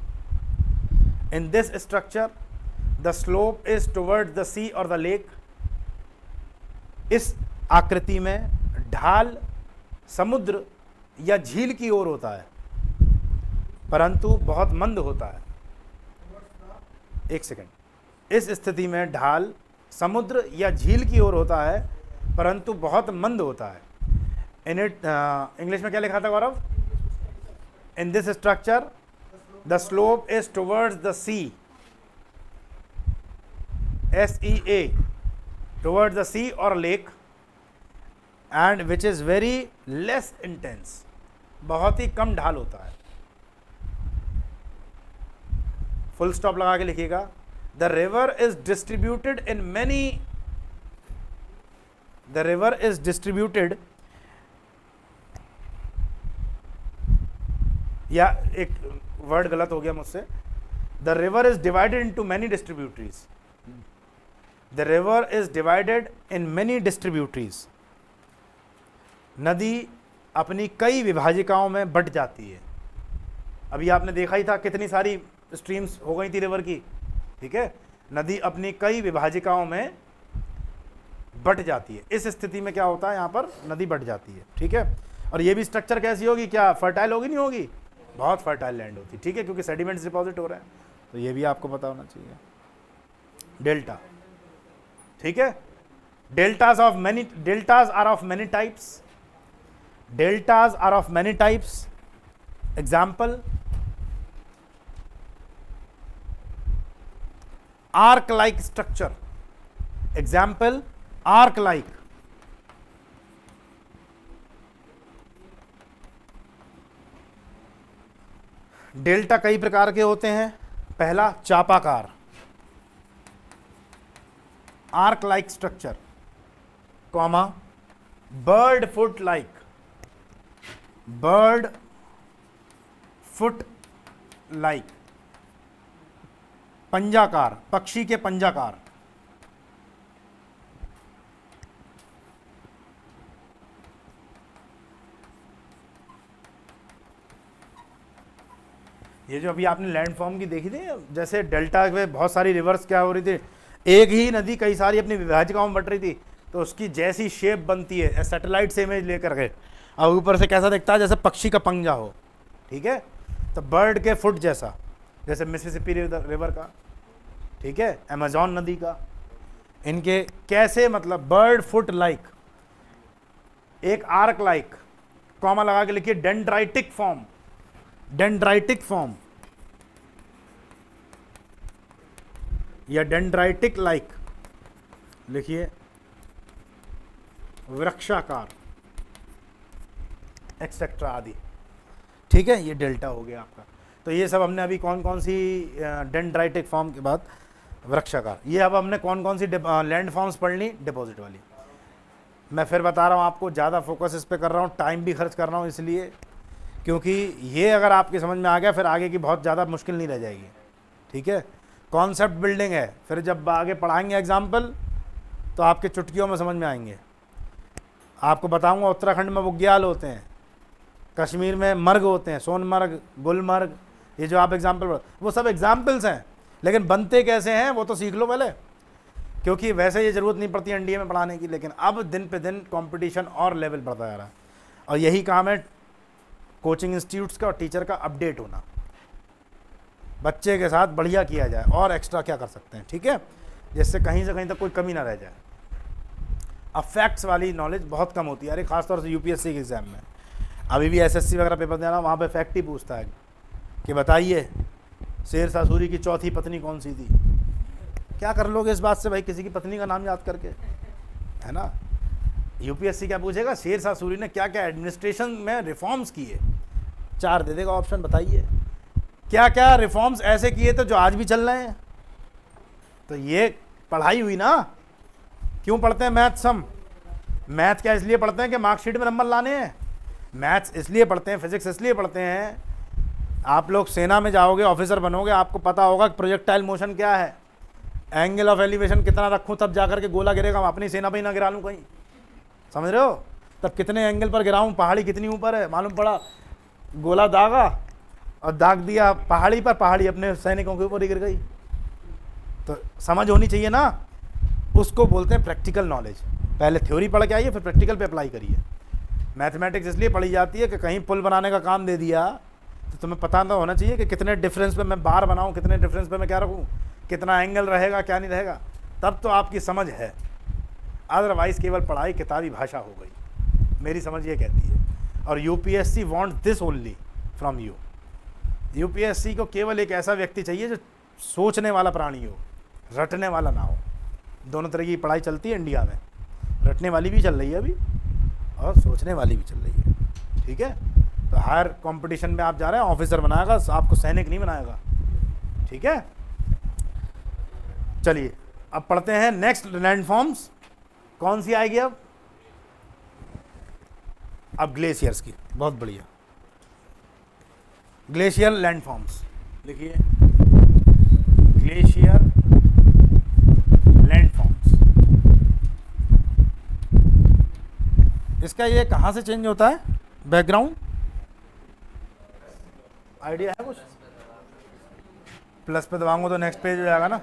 [SPEAKER 1] In this structure, the slope is towards the sea or the lake. इस आकृति में ढाल समुद्र या झील की ओर होता है, परंतु बहुत मंद होता है। एक सेकंड। इस स्थिति में ढाल समुद्र या झील की ओर होता है, परंतु बहुत मंद होता है। इन इट इंग्लिश में क्या लिखा था Gaurav? In this structure the slope is towards the sea, SEA, towards the sea और lake, and which is very less intense, बहुत ही कम ढाल होता है। फुल स्टॉप लगा के लिखिएगा। The river is distributed in many, the river is distributed, या एक वर्ड गलत हो गया मुझसे, the river is divided into many distributaries, the river is divided in many distributaries. नदी अपनी कई विभाजिकाओं में बट जाती है। अभी आपने देखा ही था कितनी सारी स्ट्रीम्स हो गई थी रिवर की, ठीक है। नदी अपनी कई विभाजिकाओं में बट जाती है। इस स्थिति में क्या होता है, यहाँ पर नदी बट जाती है, ठीक है। और ये भी स्ट्रक्चर कैसी होगी, क्या फर्टाइल होगी? नहीं होगी, बहुत फर्टाइल लैंड होती, ठीक है, क्योंकि सेडिमेंट्स डिपॉजिट हो रहे हैं। तो ये भी आपको पता होना चाहिए। डेल्टा, ठीक है। Deltas are of many types, deltas are of many types. Example, arc like structure, example arc like. Delta कई प्रकार के होते हैं। पहला चापाकार, arc like structure, comma, bird foot like, bird foot like, पंजाकार, पक्षी के पंजाकार, ये जो अभी आपने लैंडफॉर्म की देखी थी, जैसे डेल्टा में बहुत सारी रिवर्स क्या हो रही थी, एक ही नदी कई सारी अपनी विभाजिकाओं में बट रही थी, तो उसकी जैसी शेप बनती है सैटेलाइट से इमेज लेकर के, और ऊपर से कैसा दिखता है, जैसे पक्षी का पंजा हो, ठीक है। तो बर्ड के फुट जैसा, जैसे मिसिसिपी रिवर का, ठीक है, अमेजॉन नदी का, इनके कैसे, मतलब बर्ड फुट लाइक, एक आर्क लाइक, कॉमा लगा के लिखिए डेंड्राइटिक फॉर्म, डेंड्राइटिक फॉर्म या डेंड्राइटिक लाइक लिखिए, वृक्षाकार, एक्सेट्रा आदि, ठीक है। ये डेल्टा हो गया आपका। तो ये सब हमने अभी कौन कौन सी डेंड्राइटिक फॉर्म के बाद वृक्षाकार, ये अब हमने कौन कौन सी लैंड फॉर्म्स पढ़ ली, डिपॉजिट वाली। मैं फिर बता रहा हूँ आपको, ज़्यादा फोकस इस पे कर रहा हूँ, टाइम भी खर्च कर रहा हूँ इसलिए, क्योंकि ये अगर आपकी समझ में आ गया फिर आगे की बहुत ज़्यादा मुश्किल नहीं रह जाएगी, ठीक है। कॉन्सेप्ट बिल्डिंग है, फिर जब आगे पढ़ाएंगे एग्जाम्पल तो आपके चुटकियों में समझ में आएंगे। आपको बताऊंगा उत्तराखंड में बुग्याल होते हैं, कश्मीर में मर्ग होते हैं, सोनमर्ग, गुलमर्ग, ये जो आप एग्जाम्पल, वो सब एग्जाम्पल्स हैं, लेकिन बनते कैसे हैं वो तो सीख लो पहले, क्योंकि वैसे ये ज़रूरत नहीं पड़ती एनडीए में पढ़ाने की, लेकिन अब दिन पे दिन कंपटीशन और लेवल बढ़ता जा रहा है, और यही काम है कोचिंग इंस्टीट्यूट्स का और टीचर का अपडेट होना, बच्चे के साथ बढ़िया किया जाए और एक्स्ट्रा क्या कर सकते हैं, ठीक है, जिससे कहीं से कहीं तक कोई कमी ना रह जाए। अब फैक्ट्स वाली नॉलेज बहुत कम होती है, अरे खासतौर से यूपीएससी के एग्ज़ाम में, अभी भी एसएससी वगैरह पेपर देना, वहाँ पे फैक्ट ही पूछता है कि बताइए शेरशाह सूरी की चौथी पत्नी कौन सी थी। क्या कर लोगे इस बात से भाई, किसी की पत्नी का नाम याद करके, है ना। यूपीएससी क्या पूछेगा, शेरशाह सूरी ने क्या क्या एडमिनिस्ट्रेशन में रिफॉर्म्स किए, 4 दे देगा ऑप्शन, बताइए क्या क्या रिफॉर्म्स ऐसे किए थे जो आज भी चल रहे हैं। तो ये पढ़ाई हुई ना। क्यों पढ़ते हैं मैथ्स हम? मैथ क्या इसलिए पढ़ते हैं कि मार्कशीट में नंबर लाने हैं? मैथ्स इसलिए पढ़ते हैं, फिजिक्स इसलिए पढ़ते हैं, आप लोग सेना में जाओगे, ऑफिसर बनोगे, आपको पता होगा कि प्रोजेक्टाइल मोशन क्या है, एंगल ऑफ एलिवेशन कितना रखूं तब जाकर के गोला गिरेगा, मैं अपनी सेना पे ही ना गिरा लूँ कहीं, समझ रहे हो, तब कितने एंगल पर गिराऊं, पहाड़ी कितनी ऊपर है, मालूम पड़ा गोला दागा और दाग दिया पहाड़ी पर, पहाड़ी अपने सैनिकों के ऊपर ही गिर गई। तो समझ होनी चाहिए ना, उसको बोलते हैं प्रैक्टिकल नॉलेज। पहले थ्योरी पढ़ के आइए, फिर प्रैक्टिकल पे अप्लाई करिए। मैथमेटिक्स इसलिए पढ़ी जाती है कि कहीं पुल बनाने का काम दे दिया तो तुम्हें पता तो होना चाहिए कि कितने डिफरेंस पे मैं बार बनाऊं, कितने डिफरेंस पे मैं क्या रखूं, कितना एंगल रहेगा क्या नहीं रहेगा, तब तो आपकी समझ है। अदरवाइज़ केवल पढ़ाई किताबी भाषा हो गई, मेरी समझ ये कहती है। और UPSC want this only from you. UPSC को केवल एक ऐसा व्यक्ति चाहिए जो सोचने वाला प्राणी हो, रटने वाला ना हो। दोनों तरह की पढ़ाई चलती है इंडिया में, रटने वाली भी चल रही है अभी और सोचने वाली भी चल रही है, ठीक है। तो हायर कंपटीशन में आप जा रहे हैं, ऑफिसर बनाएगा आपको, सैनिक नहीं बनाएगा, ठीक है। चलिए अब पढ़ते हैं नेक्स्ट लैंडफॉर्म्स। कौन सी आएगी अब ग्लेशियर्स की, बहुत बढ़िया। ग्लेशियर लैंडफॉर्म्स लिखिए, ग्लेशियर लैंडफॉर्म्स। इसका ये कहाँ से चेंज होता है, बैकग्राउंड आइडिया है कुछ? प्लस पे दबाऊंगा तो नेक्स्ट पेज हो जाएगा ना।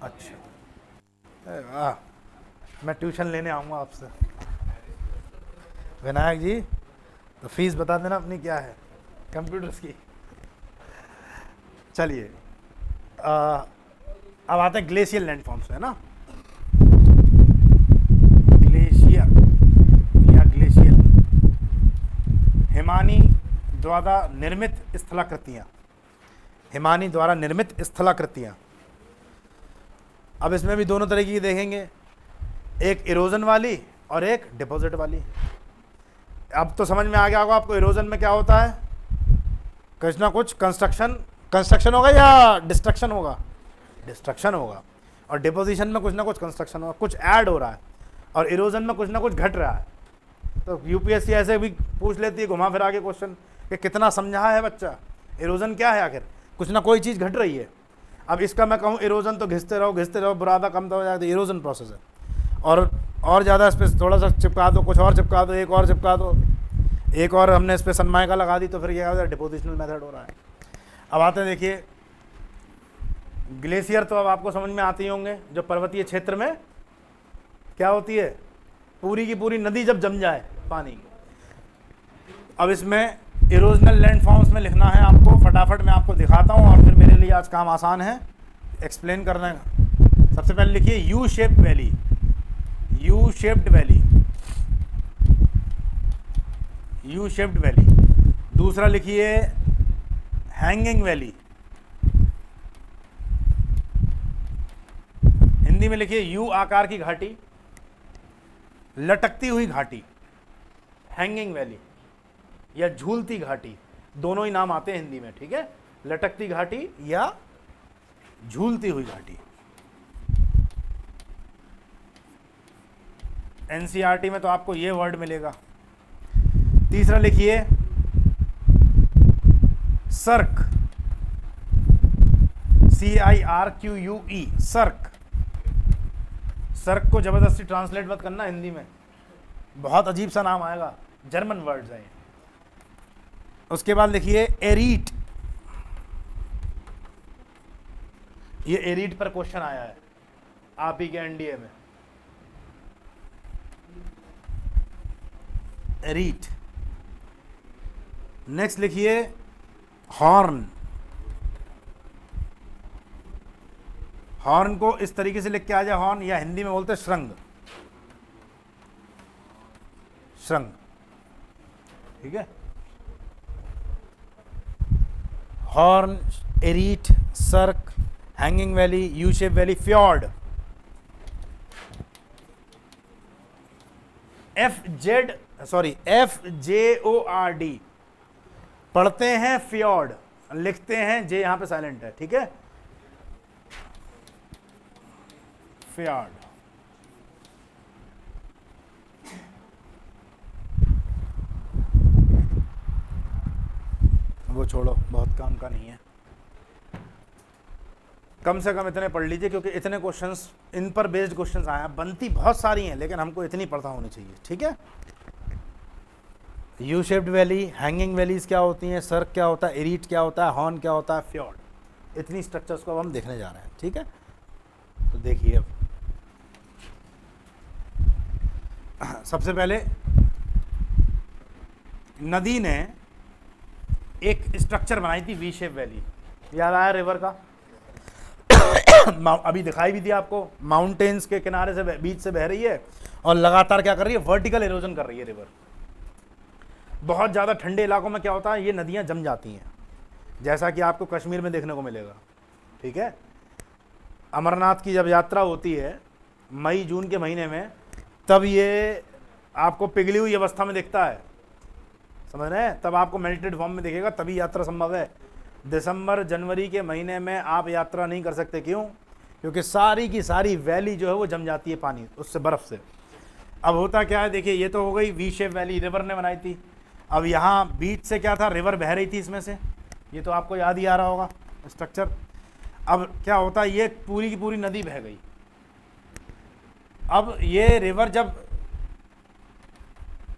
[SPEAKER 1] अच्छा, मैं ट्यूशन लेने आऊँगा आपसे विनायक जी, तो फीस बता देना अपनी क्या है कंप्यूटर्स की। चलिए अब आते हैं ग्लेशियर लैंडफॉर्म्स में ना। ग्लेशियर या ग्लेशियर हिमानी द्वारा निर्मित स्थलाकृतियाँ, हिमानी द्वारा निर्मित स्थलाकृतियाँ। अब इसमें भी दोनों तरह की देखेंगे, एक इरोजन वाली और एक डिपॉजिट वाली। अब तो समझ में आ गया होगा आपको, इरोजन में क्या होता है, कुछ ना कुछ कंस्ट्रक्शन होगा या डिस्ट्रक्शन होगा, डिस्ट्रक्शन होगा। और डिपोजिशन में कुछ ना कुछ कंस्ट्रक्शन होगा, कुछ ऐड हो रहा है, और इरोजन में कुछ ना कुछ घट रहा है। तो यूपीएससी ऐसे भी पूछ लेती है घुमा फिरा के क्वेश्चन कि कितना समझा है बच्चा, इरोजन क्या है, आखिर कुछ ना कोई चीज़ घट रही है। अब इसका मैं कहूँ इरोजन तो घिसते रहो, बुरादा कम तो हो जाए, तो इरोजन प्रोसेस है। और ज़्यादा इस पर थोड़ा सा चिपका दो, कुछ और चिपका दो, एक और चिपका दो, एक और हमने इस पर सनमाइका लगा दी, तो फिर क्या हो जाए, डिपोजिशनल मेथड हो रहा है। अब आते हैं, देखिए ग्लेशियर तो अब आपको समझ में आते ही होंगे, जो पर्वतीय क्षेत्र में क्या होती है, पूरी की पूरी नदी जब जम जाए पानी। अब इसमें इरोजनल लैंडफॉर्म्स में लिखना है आपको, फटाफट मैं आपको दिखाता हूँ और फिर मेरे लिए आज काम आसान है एक्सप्लेन करने का। सबसे पहले लिखिए U shaped valley, U shaped valley, U shaped valley. दूसरा लिखिए हैंगिंग वैली, हिंदी में लिखिए यू आकार की घाटी, लटकती हुई घाटी, हैंगिंग वैली या झूलती घाटी, दोनों ही नाम आते हैं हिंदी में, ठीक है, लटकती घाटी या झूलती हुई घाटी। एनसीईआरटी में तो आपको ये वर्ड मिलेगा। तीसरा लिखिए सर्क, CIRQUE, सर्क। सर्क को जबरदस्ती ट्रांसलेट मत करना हिंदी में, बहुत अजीब सा नाम आएगा, जर्मन वर्ड्स है। उसके बाद लिखिए एरीट, ये एरीट पर क्वेश्चन आया है आप ही के एनडीए में। एरीट नेक्स्ट लिखिए हॉर्न। हॉर्न को इस तरीके से लिख के आ जाए हॉर्न, या हिंदी में बोलते हैं श्रृंग। श्रृंग, ठीक है। Horn, arete, cirque, hanging valley, U shape valley, fjord. FJORD पढ़ते हैं, फ्यॉर्ड लिखते हैं, जे यहां पे साइलेंट है, ठीक है। फ्यॉर्ड, वो छोड़ो, बहुत काम का नहीं है। कम से कम इतने पढ़ लीजिए, क्योंकि इतने क्वेश्चंस, इन पर बेस्ड क्वेश्चंस आए हैं। बनती बहुत सारी हैं, लेकिन हमको इतनी पता होनी चाहिए, ठीक है। U shaped valley, hanging valleys क्या होती हैं, सर्क क्या होता है, एरीट क्या होता है, हॉर्न क्या होता है, फ्यॉर्ड, इतनी स्ट्रक्चर्स को अब हम देखने जा रहे हैं, ठीक है। तो देखिए, अब सबसे पहले नदी ने एक स्ट्रक्चर बनाई थी, वी शेप वैली, याद आया रिवर का। अभी दिखाई भी दिया आपको, माउंटेन्स के किनारे से बीच से बह रही है और लगातार क्या कर रही है, वर्टिकल इरोजन कर रही है रिवर। बहुत ज़्यादा ठंडे इलाकों में क्या होता है, ये नदियाँ जम जाती हैं, जैसा कि आपको कश्मीर में देखने को मिलेगा, ठीक है। अमरनाथ की जब यात्रा होती है मई जून के महीने में, तब ये आपको पिघली हुई अवस्था में दिखता है, समझ रहे हैं, तब आपको मेल्टेड फॉर्म में दिखेगा, तभी यात्रा संभव है। दिसंबर जनवरी के महीने में आप यात्रा नहीं कर सकते, क्यों? क्योंकि सारी की सारी वैली जो है वो जम जाती है पानी उससे, बर्फ़ से। अब होता क्या है, देखिए, ये तो हो गई वी शेप वैली, रिवर ने बनाई थी। अब यहाँ बीच से क्या था, रिवर बह रही थी इसमें से, ये तो आपको याद ही आ रहा होगा स्ट्रक्चर। अब क्या होता है, ये पूरी की पूरी नदी बह गई। अब ये रिवर जब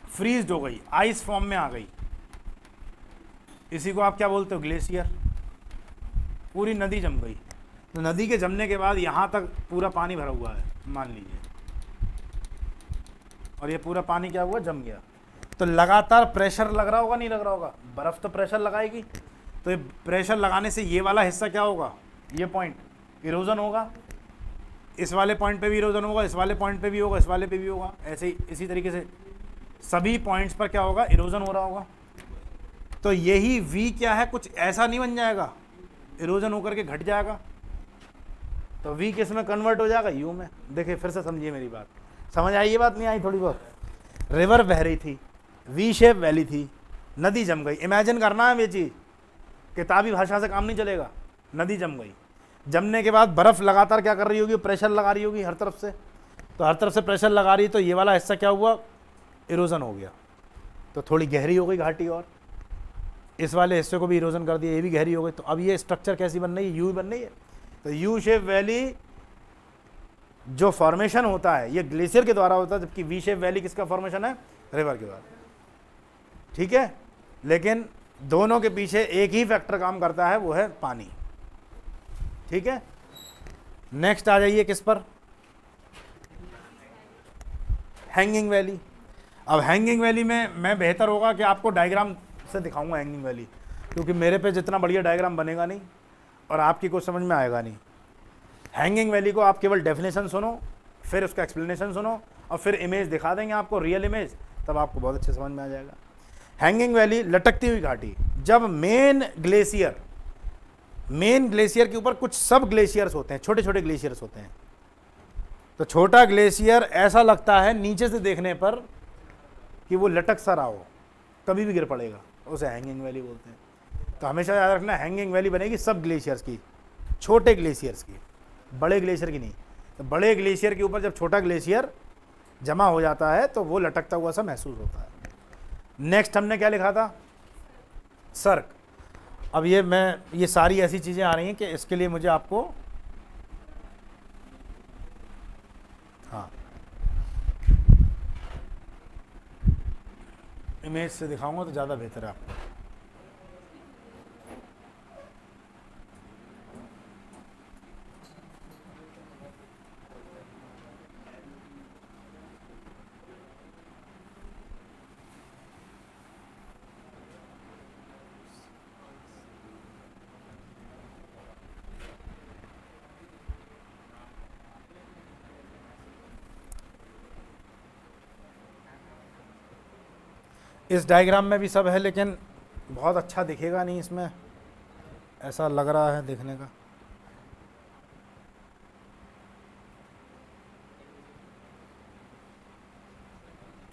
[SPEAKER 1] फ्रीज हो गई, आइस फॉर्म में आ गई, इसी को आप क्या बोलते हो, ग्लेशियर। पूरी नदी जम गई, तो नदी के जमने के बाद यहाँ तक पूरा पानी भरा हुआ है, मान लीजिए, और ये पूरा पानी क्या हुआ, जम गया। तो लगातार प्रेशर लग रहा होगा, नहीं लग रहा होगा, बर्फ़ तो प्रेशर लगाएगी, तो ये प्रेशर लगाने से ये वाला हिस्सा क्या होगा, ये पॉइंट इरोजन होगा, इस वाले पॉइंट पे भी इरोजन होगा, इस वाले पॉइंट पे भी होगा, इस वाले पे भी होगा, ऐसे ही इसी तरीके से सभी पॉइंट्स पर क्या होगा, इरोजन हो रहा होगा। तो यही वी क्या है, कुछ ऐसा नहीं बन जाएगा, इरोजन होकर के घट जाएगा, तो वी किस में कन्वर्ट हो जाएगा, यू में। देखिए फिर से समझिए मेरी बात, समझ आई ये बात, नहीं आई थोड़ी बहुत। रिवर बह रही थी, वी शेप वैली थी, नदी जम गई। इमेजिन करना है ये चीज़, किताबी भाषा से काम नहीं चलेगा। नदी जम गई, जमने के बाद बर्फ़ लगातार क्या कर रही होगी, प्रेशर लगा रही होगी हर तरफ से, तो हर तरफ से प्रेशर लगा रही है, तो ये वाला हिस्सा क्या हुआ, इरोजन हो गया, तो थोड़ी गहरी हो गई घाटी, और इस वाले हिस्से को भी इरोजन कर दिया, ये भी गहरी हो गई। तो अब ये स्ट्रक्चर कैसी बन रही है, यू बन रही है। तो यू शेप वैली जो फॉर्मेशन होता है, ये ग्लेशियर के द्वारा होता है, जबकि वी शेप वैली किसका फॉर्मेशन है, रिवर के द्वारा, ठीक है। लेकिन दोनों के पीछे एक ही फैक्टर काम करता है, वो है पानी, ठीक है। नेक्स्ट आ जाइए किस पर, हैंगिंग वैली। अब हैंगिंग वैली में मैं बेहतर होगा कि आपको डायग्राम से दिखाऊंगा हैंगिंग वैली, क्योंकि मेरे पे जितना बढ़िया डायग्राम बनेगा नहीं और आपकी कुछ समझ में आएगा नहीं। हैंगिंग वैली को आप केवल डेफिनेशन सुनो, फिर उसका एक्सप्लेनेशन सुनो, और फिर इमेज दिखा देंगे आपको, रियल इमेज, तब आपको बहुत अच्छे समझ में आ जाएगा। हैंगिंग वैली, लटकती हुई घाटी, जब मेन ग्लेशियर के ऊपर कुछ सब ग्लेशियर्स होते हैं, छोटे छोटे ग्लेशियर्स होते हैं, तो छोटा ग्लेशियर ऐसा लगता है नीचे से देखने पर कि वो लटक सा रहा हो, कभी भी गिर पड़ेगा, उसे हैंगिंग वैली बोलते हैं। तो हमेशा याद रखना, हैंगिंग वैली बनेगी सब ग्लेशियर्स की, छोटे ग्लेशियर्स की, बड़े ग्लेशियर की नहीं। तो बड़े ग्लेशियर के ऊपर जब छोटा ग्लेशियर जमा हो जाता है तो वो लटकता हुआ सा महसूस होता है। नेक्स्ट हमने क्या लिखा था, सर्क। अब ये सारी ऐसी चीज़ें आ रही हैं कि इसके लिए मुझे आपको, हाँ, इमेज से दिखाऊंगा तो ज़्यादा बेहतर है आपको। इस डायग्राम में भी सब है, लेकिन बहुत अच्छा दिखेगा नहीं इसमें, ऐसा लग रहा है देखने का।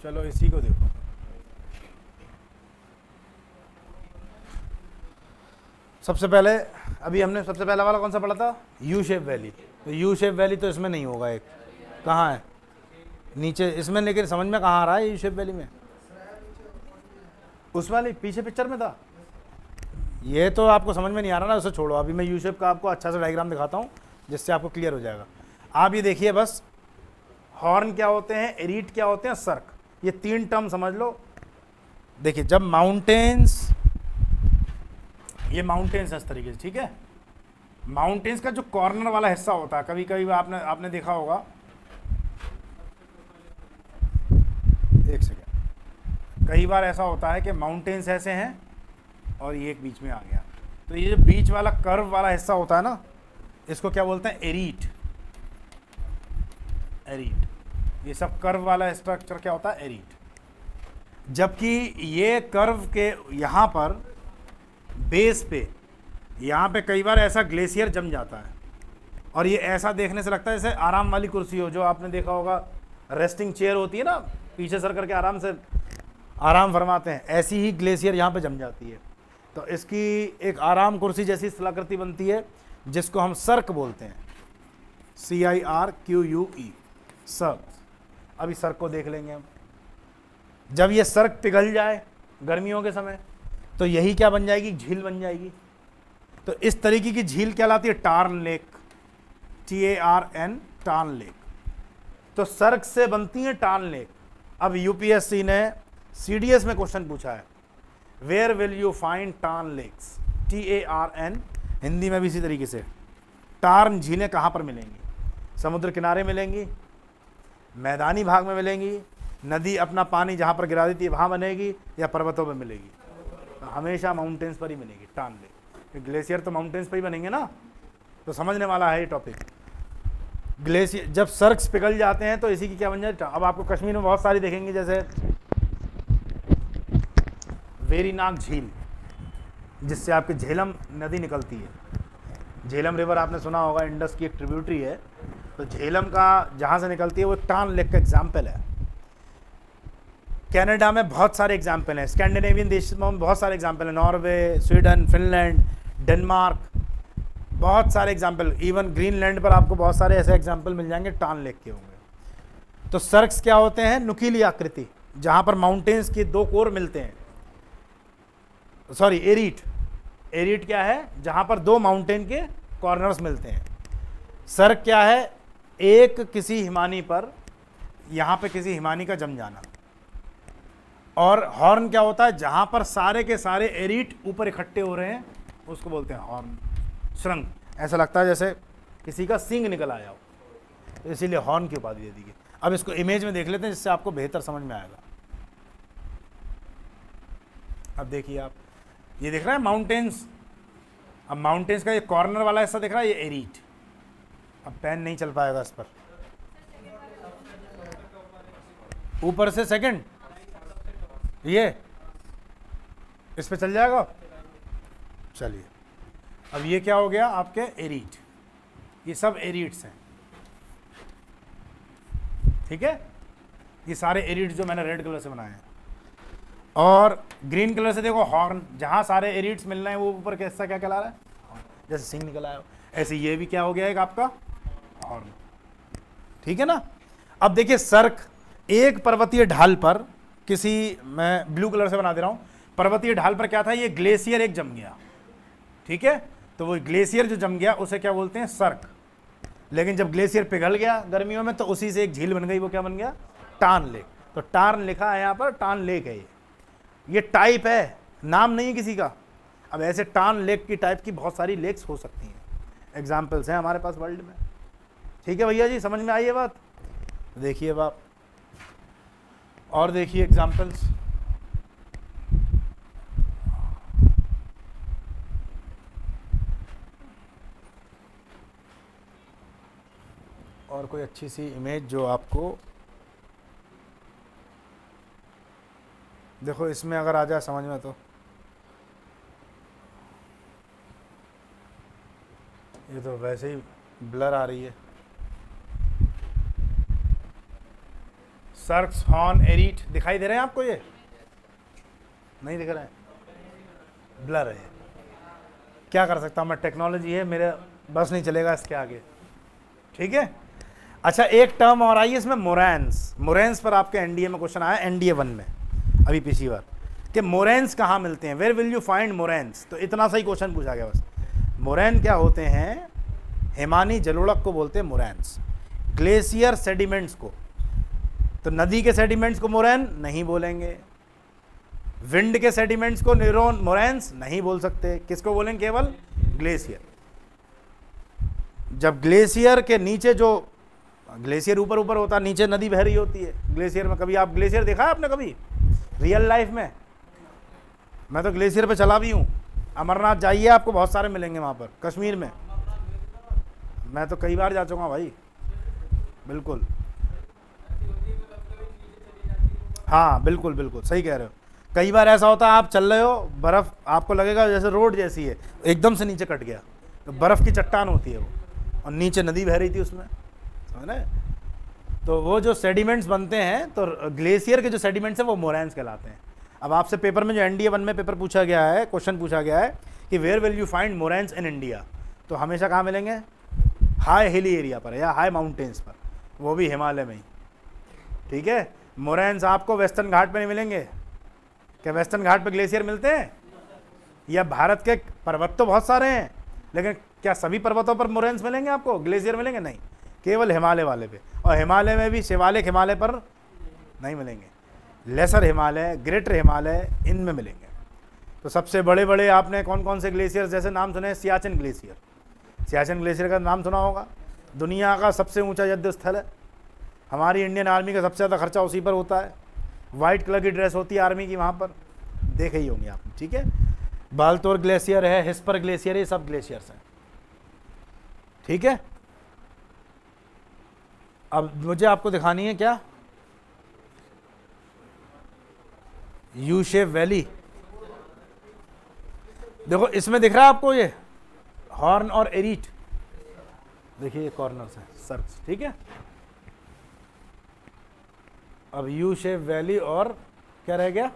[SPEAKER 1] चलो इसी को देखो। सबसे पहले अभी हमने सबसे पहला वाला कौन सा पढ़ा था, यू शेप वैली। तो यू शेप वैली तो इसमें नहीं होगा, एक कहाँ है नीचे इसमें, लेकिन समझ में कहाँ आ रहा है यू शेप वैली में, उस वाली पीछे पिक्चर में था। ये तो आपको समझ में नहीं आ रहा ना, उसे छोड़ो। अभी मैं यू शेप का आपको अच्छा सा डायग्राम दिखाता हूँ जिससे आपको क्लियर हो जाएगा। आप ये देखिए बस, हॉर्न क्या होते हैं, एरीट क्या होते हैं, सर्क, ये तीन टर्म समझ लो। देखिए जब माउंटेन्स, ये माउंटेन्स इस तरीके से, ठीक है, माउंटेन्स का जो कॉर्नर वाला हिस्सा होता है, कभी कभी आपने देखा होगा, एक सेकेंड, कई बार ऐसा होता है कि माउंटेन्स ऐसे हैं और ये एक बीच में आ गया, तो ये जो बीच वाला कर्व वाला हिस्सा होता है ना, इसको क्या बोलते हैं, एरीट। एरीट, ये सब कर्व वाला स्ट्रक्चर क्या होता है, एरीट। जबकि ये कर्व के यहाँ पर बेस पे, यहाँ पे कई बार ऐसा ग्लेशियर जम जाता है, और ये ऐसा देखने से लगता है जैसे आराम वाली कुर्सी हो, जो आपने देखा होगा रेस्टिंग चेयर होती है ना, पीछे सर करके आराम से आराम फरमाते हैं, ऐसी ही ग्लेशियर यहाँ पे जम जाती है। तो इसकी एक आराम कुर्सी जैसी स्थलाकृति बनती है, जिसको हम सर्क बोलते हैं, CIRQUE, सर्क। अभी सर्क को देख लेंगे हम। जब ये सर्क पिघल जाए गर्मियों के समय, तो यही क्या बन जाएगी, झील बन जाएगी। तो इस तरीके की झील कहलाती है tarn lake, TARN, tarn lake. तो सर्क से बनती है टार्न लेक। अब UPSC ने CDS में क्वेश्चन पूछा है, where will you find tarn lakes, TARN, Hindi में भी इसी तरीके से, टार्न झीलें कहाँ पर मिलेंगी, समुद्र किनारे मिलेंगी, मैदानी भाग में मिलेंगी, नदी अपना पानी जहाँ पर गिरा देती है वहाँ बनेगी, या पर्वतों में मिलेगी। तो हमेशा माउंटेन्स पर ही मिलेगी टार्न लेक। ग्लेशियर तो माउंटेन्स पर ही बनेंगे ना, तो समझने वाला है ये टॉपिक। ग्लेशियर जब सर्क्स पिघल जाते हैं तो इसी की क्या बन जाती है। अब आपको कश्मीर में बहुत सारी देखेंगे, जैसे वेरीनाग झील, जिससे आपकी झेलम नदी निकलती है। झेलम रिवर आपने सुना होगा, इंडस की एक ट्रिब्यूटरी है। तो झेलम का जहाँ से निकलती है वो टार्न लेक का एग्जाम्पल है। कनाडा में बहुत सारे एग्जाम्पल हैं, स्कैंडिनेवियन देशों में बहुत सारे एग्जाम्पल हैं, नॉर्वे, स्वीडन, फिनलैंड, डेनमार्क, बहुत सारे एग्जाम्पल। इवन ग्रीनलैंड पर आपको बहुत सारे ऐसे एग्जाम्पल मिल जाएंगे टार्न लेक के होंगे। तो सर्क्स क्या होते हैं, नुकीली आकृति, जहाँ पर माउंटेन्स के दो कोर मिलते हैं। सॉरी, एरीट। एरीट क्या है, जहाँ पर दो माउंटेन के कॉर्नर्स मिलते हैं। सर्क क्या है, एक किसी हिमानी पर, यहाँ पे किसी हिमानी का जम जाना। और हॉर्न क्या होता है, जहाँ पर सारे के सारे एरीट ऊपर इकट्ठे हो रहे हैं, उसको बोलते हैं हॉर्न। श्रृंग, ऐसा लगता है जैसे किसी का सींग निकल आया हो, तो इसीलिए हॉर्न की उपाधि दे दी गई। अब इसको इमेज में देख लेते हैं, जिससे आपको बेहतर समझ में आएगा। अब देखिए आप, ये दिख रहा है माउंटेन्स। अब माउंटेन्स का ये कॉर्नर वाला हिस्सा दिख रहा है, ये एरीट। अब पेन नहीं चल पाएगा इस पर, ऊपर से सेकंड, ये इस पे चल जाएगा। चलिए, अब ये क्या हो गया, आपके एरीट। ये सब एरीट्स हैं, ठीक है। ये सारे एरीट जो मैंने रेड कलर से बनाए हैं। और ग्रीन कलर से देखो हॉर्न, जहाँ सारे एरीट्स मिल रहे हैं वो ऊपर कैसा क्या कहला रहा है, जैसे सिंग निकल आया हो, ऐसे ये भी क्या हो गया, एक आपका हॉर्न, ठीक है ना। अब देखिए सर्क, एक पर्वतीय ढाल पर किसी, मैं ब्लू कलर से बना दे रहा हूँ, पर्वतीय ढाल पर क्या था, ये ग्लेशियर एक जम गया, ठीक है। तो वो ग्लेशियर जो जम गया उसे क्या बोलते हैं, सर्क। लेकिन जब ग्लेशियर पिघल गया गर्मियों में, तो उसी से एक झील बन गई, वो क्या बन गया, टार्न लेक। तो टार्न लिखा है यहाँ पर, टार्न लेक है ये टाइप है, नाम नहीं है किसी का। अब ऐसे टार्न लेक की टाइप की बहुत सारी लेक्स हो सकती हैं, एग्जाम्पल्स हैं हमारे पास वर्ल्ड में, ठीक है भैया जी, समझ में आई है बात। देखिए बाप, और देखिए एग्जाम्पल्स। और कोई अच्छी सी इमेज जो आपको देखो इसमें अगर आ जाए समझ में तो ये तो वैसे ही ब्लर आ रही है। सर्क्स, हॉर्न, एरीट दिखाई दे रहे हैं आपको? ये नहीं दिख रहे हैं, ब्लर है। क्या कर सकता हूँ मैं, टेक्नोलॉजी है, मेरे बस नहीं चलेगा इसके आगे। ठीक है। अच्छा एक टर्म और आई है इसमें, मोरैंस। मोरैंस पर आपके एनडीए में क्वेश्चन आया, एनडीए 1 में अभी पिछली बार, कि मोरैंस कहाँ मिलते हैं, वेयर विल यू फाइंड मोरैंस। तो इतना सही क्वेश्चन पूछा गया बस। मोरैन क्या होते हैं, हिमानी जलोढ़क को बोलते हैं मोरैंस। ग्लेशियर सेडिमेंट्स को, तो नदी के सेडिमेंट्स को मोरैन नहीं बोलेंगे, विंड के सेडिमेंट्स को निरोन मोरैंस नहीं बोल सकते, किसको बोलेंगे, केवल ग्लेशियर। जब ग्लेशियर के नीचे जो, ग्लेशियर ऊपर ऊपर होता है, नीचे नदी बह रही होती है ग्लेशियर में। कभी आप ग्लेशियर देखा है आपने कभी रियल लाइफ में? मैं तो ग्लेशियर पे चला भी हूँ। अमरनाथ जाइए, आपको बहुत सारे मिलेंगे वहाँ पर, कश्मीर में। मैं तो कई बार जा चुका हूँ भाई, बिल्कुल। हाँ बिल्कुल बिल्कुल सही कह रहे हो। कई बार ऐसा होता है आप चल रहे हो, बर्फ़ आपको लगेगा जैसे रोड जैसी है, एकदम से नीचे कट गया, तो बर्फ़ की चट्टान होती है वो, और नीचे नदी बह रही थी उसमें, समझ रहे? तो वो जो सेडिमेंट्स बनते हैं, तो ग्लेशियर के जो सेडिमेंट्स हैं वो मोरैंस कहलाते हैं। अब आपसे पेपर में जो एनडीए 1 में पेपर पूछा गया है, क्वेश्चन पूछा गया है कि where will you find moraines in India, तो हमेशा कहाँ मिलेंगे, हाई हिली एरिया पर या हाई माउंटेन्स पर, वो भी हिमालय में ही। ठीक है। मोरैंस आपको वेस्टर्न घाट पे नहीं मिलेंगे। क्या वेस्टर्न घाट पे ग्लेशियर मिलते हैं? या भारत के पर्वत तो बहुत सारे हैं, लेकिन क्या सभी पर्वतों पर मोरैंस मिलेंगे आपको, ग्लेशियर मिलेंगे? नहीं, केवल हिमालय वाले पे। और हिमालय में भी शिवालिक हिमालय पर नहीं मिलेंगे, लेसर हिमालय, ग्रेटर हिमालय, इनमें मिलेंगे। तो सबसे बड़े बड़े आपने कौन कौन से ग्लेशियर जैसे नाम सुने? सियाचिन ग्लेशियर। सियाचिन ग्लेशियर का नाम सुना होगा, दुनिया का सबसे ऊंचा युद्ध स्थल है। हमारी इंडियन आर्मी का सबसे ज़्यादा खर्चा उसी पर होता है। वाइट कलर की ड्रेस होती है आर्मी की वहाँ पर, देखे ही होंगे आपने। ठीक है। बालतोर ग्लेशियर है, हिस्पर ग्लेशियर है, ये सब ग्लेशियर्स हैं। ठीक है। अब मुझे आपको दिखानी है क्या, यू शेप वैली। देखो इसमें दिख रहा है आपको ये हॉर्न और एरीट, देखिए ये कॉर्नर्स हैं, सर्क्स। ठीक है। अब यू शेप वैली और क्या रह गया,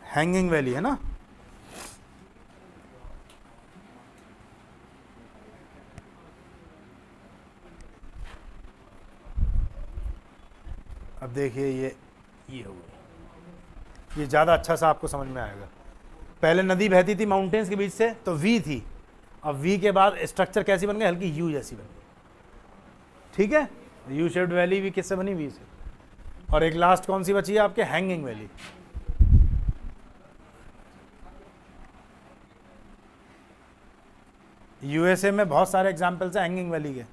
[SPEAKER 1] हैंगिंग वैली है ना। अब देखिए ये हो गई, ये ज़्यादा अच्छा सा आपको समझ में आएगा। पहले नदी बहती थी माउंटेन्स के बीच से, तो वी थी। अब वी के बाद स्ट्रक्चर कैसी बन गई, हल्की यू जैसी बन गई। ठीक है। यू शेप्ड वैली भी किससे बनी, वी से। और एक लास्ट कौन सी बची है आपके, हैंगिंग वैली। यूएसए में बहुत सारे एग्जाम्पल्स हैं हैंगिंग वैली के।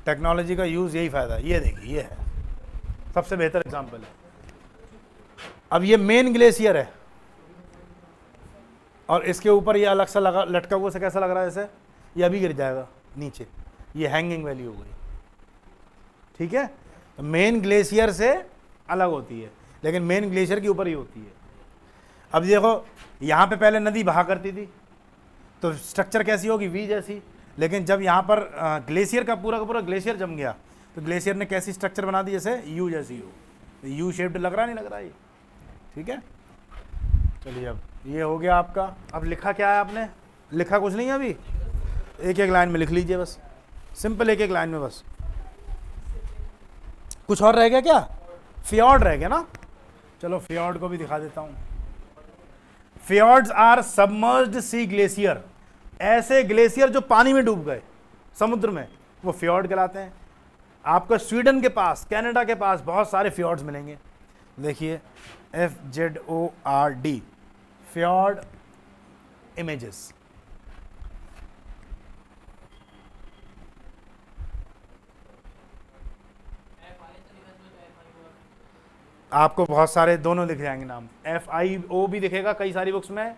[SPEAKER 1] टेक्नोलॉजी का यूज़ यही फ़ायदा है। ये देखिए, ये है सबसे बेहतर एग्जाम्पल है। अब ये मेन ग्लेशियर है, और इसके ऊपर ये अलग सा लगा, लटका हुआ से कैसा लग रहा है जैसे ये अभी गिर जाएगा नीचे, ये हैंगिंग वैली हो गई। ठीक है। तो मेन ग्लेशियर से अलग होती है, लेकिन मेन ग्लेशियर के ऊपर ही होती है। अब देखो यहाँ पे पहले नदी बहा करती थी, तो स्ट्रक्चर कैसी होगी, वी जैसी। लेकिन जब यहाँ पर ग्लेशियर का पूरा ग्लेशियर जम गया, तो ग्लेशियर ने कैसी स्ट्रक्चर बना दी, जैसे यू जैसी हो। तो यू शेप्ड लग रहा नहीं लग रहा ये। ठीक है। चलिए अब ये हो गया आपका। अब लिखा क्या है आपने, लिखा कुछ नहीं है अभी, एक एक लाइन में लिख लीजिए बस, सिंपल एक एक लाइन में बस। कुछ और रह गया क्या, फियॉर्ड रह गया ना। चलो फियॉर्ड को भी दिखा देता हूँ। फियॉर्ड्स आर सबमर्ज्ड सी ग्लेशियर, ऐसे ग्लेशियर जो पानी में डूब गए समुद्र में, वो फियॉर्ड कहलाते हैं। आपको स्वीडन के पास, कनाडा के पास बहुत सारे फियॉर्ड्स मिलेंगे। देखिए FZORD, फियॉर्ड इमेजेस। आपको बहुत सारे दोनों दिख जाएंगे नाम, FIO भी दिखेगा कई सारी बुक्स में,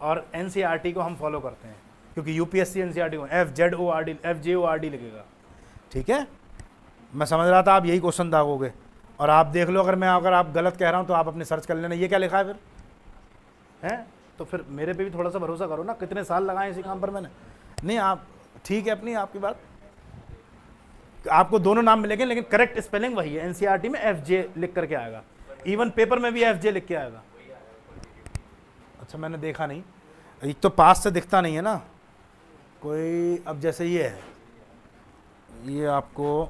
[SPEAKER 1] और NCERT को हम फॉलो करते हैं क्योंकि UPSC NCERT को FJORD लिखेगा। ठीक है, मैं समझ रहा था आप यही क्वेश्चन दागोगे, और आप देख लो अगर आप गलत कह रहा हूँ तो आप अपने सर्च कर लेना ये क्या लिखा है फिर, हैं? तो फिर मेरे पे भी थोड़ा सा भरोसा करो ना, कितने साल लगाए इसी काम पर मैंने। नहीं आप ठीक है अपनी आपकी बात, आपको दोनों नाम मिलेंगे लेकिन करेक्ट स्पेलिंग वही है। एनसीईआरटी में FJ लिख करके आएगा, इवन पेपर में भी FJ लिख के आएगा। अच्छा मैंने देखा नहीं, एक तो पास से दिखता नहीं है ना कोई। अब जैसे ये है, ये आपको,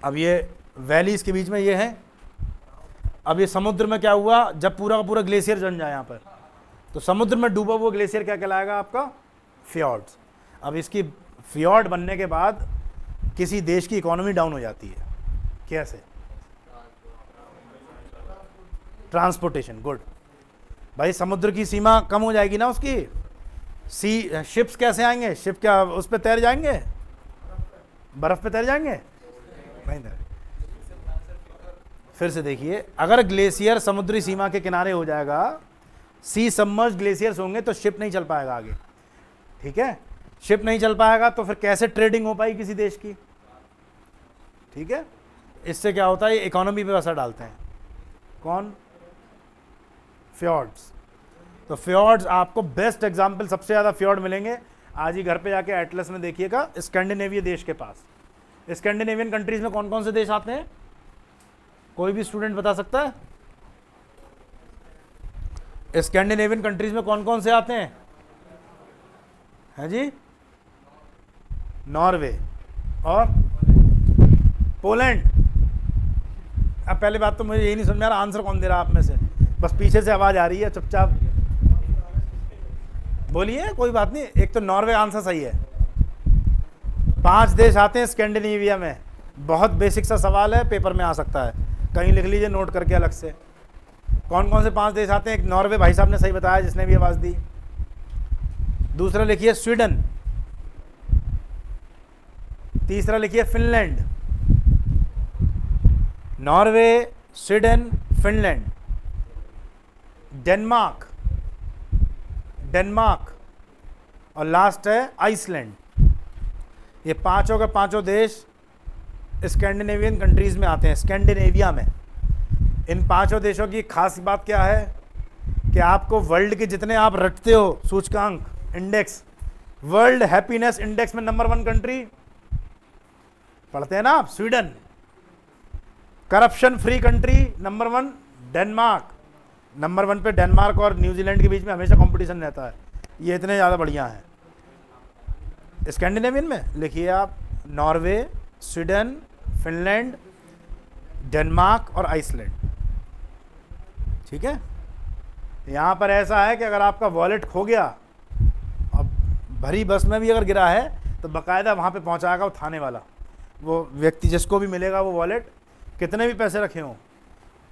[SPEAKER 1] अब ये वैलीज के बीच में ये है, अब ये समुद्र में क्या हुआ, जब पूरा का पूरा ग्लेशियर जम जाए यहाँ पर, तो समुद्र में डूबा हुआ ग्लेशियर क्या कहलाएगा आपका, फ्योर्ड्स। अब इसकी फ्योर्ड बनने के बाद किसी देश की इकोनॉमी डाउन हो जाती है, कैसे, ट्रांसपोर्टेशन, गुड भाई, समुद्र की सीमा कम हो जाएगी ना उसकी, शिप्स कैसे आएंगे, शिप क्या उस पर तैर जाएंगे, बर्फ पे तैर जाएंगे, नहीं तैर। फिर से देखिए, अगर ग्लेशियर समुद्री सीमा के किनारे हो जाएगा, सी सबमर्ज्ड ग्लेशियर्स होंगे तो शिप नहीं चल पाएगा आगे, ठीक है, शिप नहीं चल पाएगा तो फिर कैसे ट्रेडिंग हो पाएगी किसी देश की, ठीक है। इससे क्या होता है, ये इकोनॉमी पे असर डालते हैं, कौन, फ्योर्ड्स। तो फ्योर्ड्स आपको बेस्ट एग्जांपल सबसे ज़्यादा फ्योर्ड मिलेंगे, आज ही घर पे जाके एटलस में देखिएगा, स्कैंडिनेविया देश के पास। स्कैंडिनेवियन कंट्रीज में कौन कौन से देश आते हैं, कोई भी स्टूडेंट बता सकता है, स्कैंडिनेवियन कंट्रीज में कौन कौन से आते हैं, है जी, नॉर्वे और पोलैंड। अब पहले बात तो मुझे यही नहीं समझ में आ रहा आंसर कौन दे रहा आप में से, बस पीछे से आवाज आ रही है, चुपचाप बोलिए, कोई बात नहीं। एक तो नॉर्वे आंसर सही है, 5 देश आते हैं स्कैंडिनेविया में, बहुत बेसिक सा सवाल है, पेपर में आ सकता है, कहीं लिख लीजिए नोट करके अलग से, कौन कौन से 5 देश आते हैं। एक नॉर्वे, भाई साहब ने सही बताया जिसने भी आवाज दी। दूसरा लिखिए स्वीडन, तीसरा लिखिए Finland, Norway, Sweden, Finland, Denmark, और लास्ट है आइसलैंड। ये पांचों के पांचों देश स्कैंडिनेवियन कंट्रीज में आते हैं, स्कैंडिनेविया में। इन पांचों देशों की खास बात क्या है कि आपको वर्ल्ड के जितने आप रटते हो सूचकांक, इंडेक्स, वर्ल्ड हैप्पीनेस इंडेक्स में नंबर 1 कंट्री पढ़ते हैं ना आप, Sweden. Corruption free country number 1 Denmark, number 1 पे डेनमार्क और न्यूजीलैंड के बीच में हमेशा कंपटीशन रहता है, ये इतने ज़्यादा बढ़िया हैं। स्कैंडिनेवियन में लिखिए आप नॉर्वे, स्वीडन, फिनलैंड, डेनमार्क और आइसलैंड, ठीक है। यहाँ पर ऐसा है कि अगर आपका वॉलेट खो गया और भरी बस में भी अगर गिरा है तो बाकायदा वहाँ पे पहुँचाएगा वो थाने वाला, वो व्यक्ति जिसको भी मिलेगा वो वॉलेट, कितने भी पैसे रखे हों,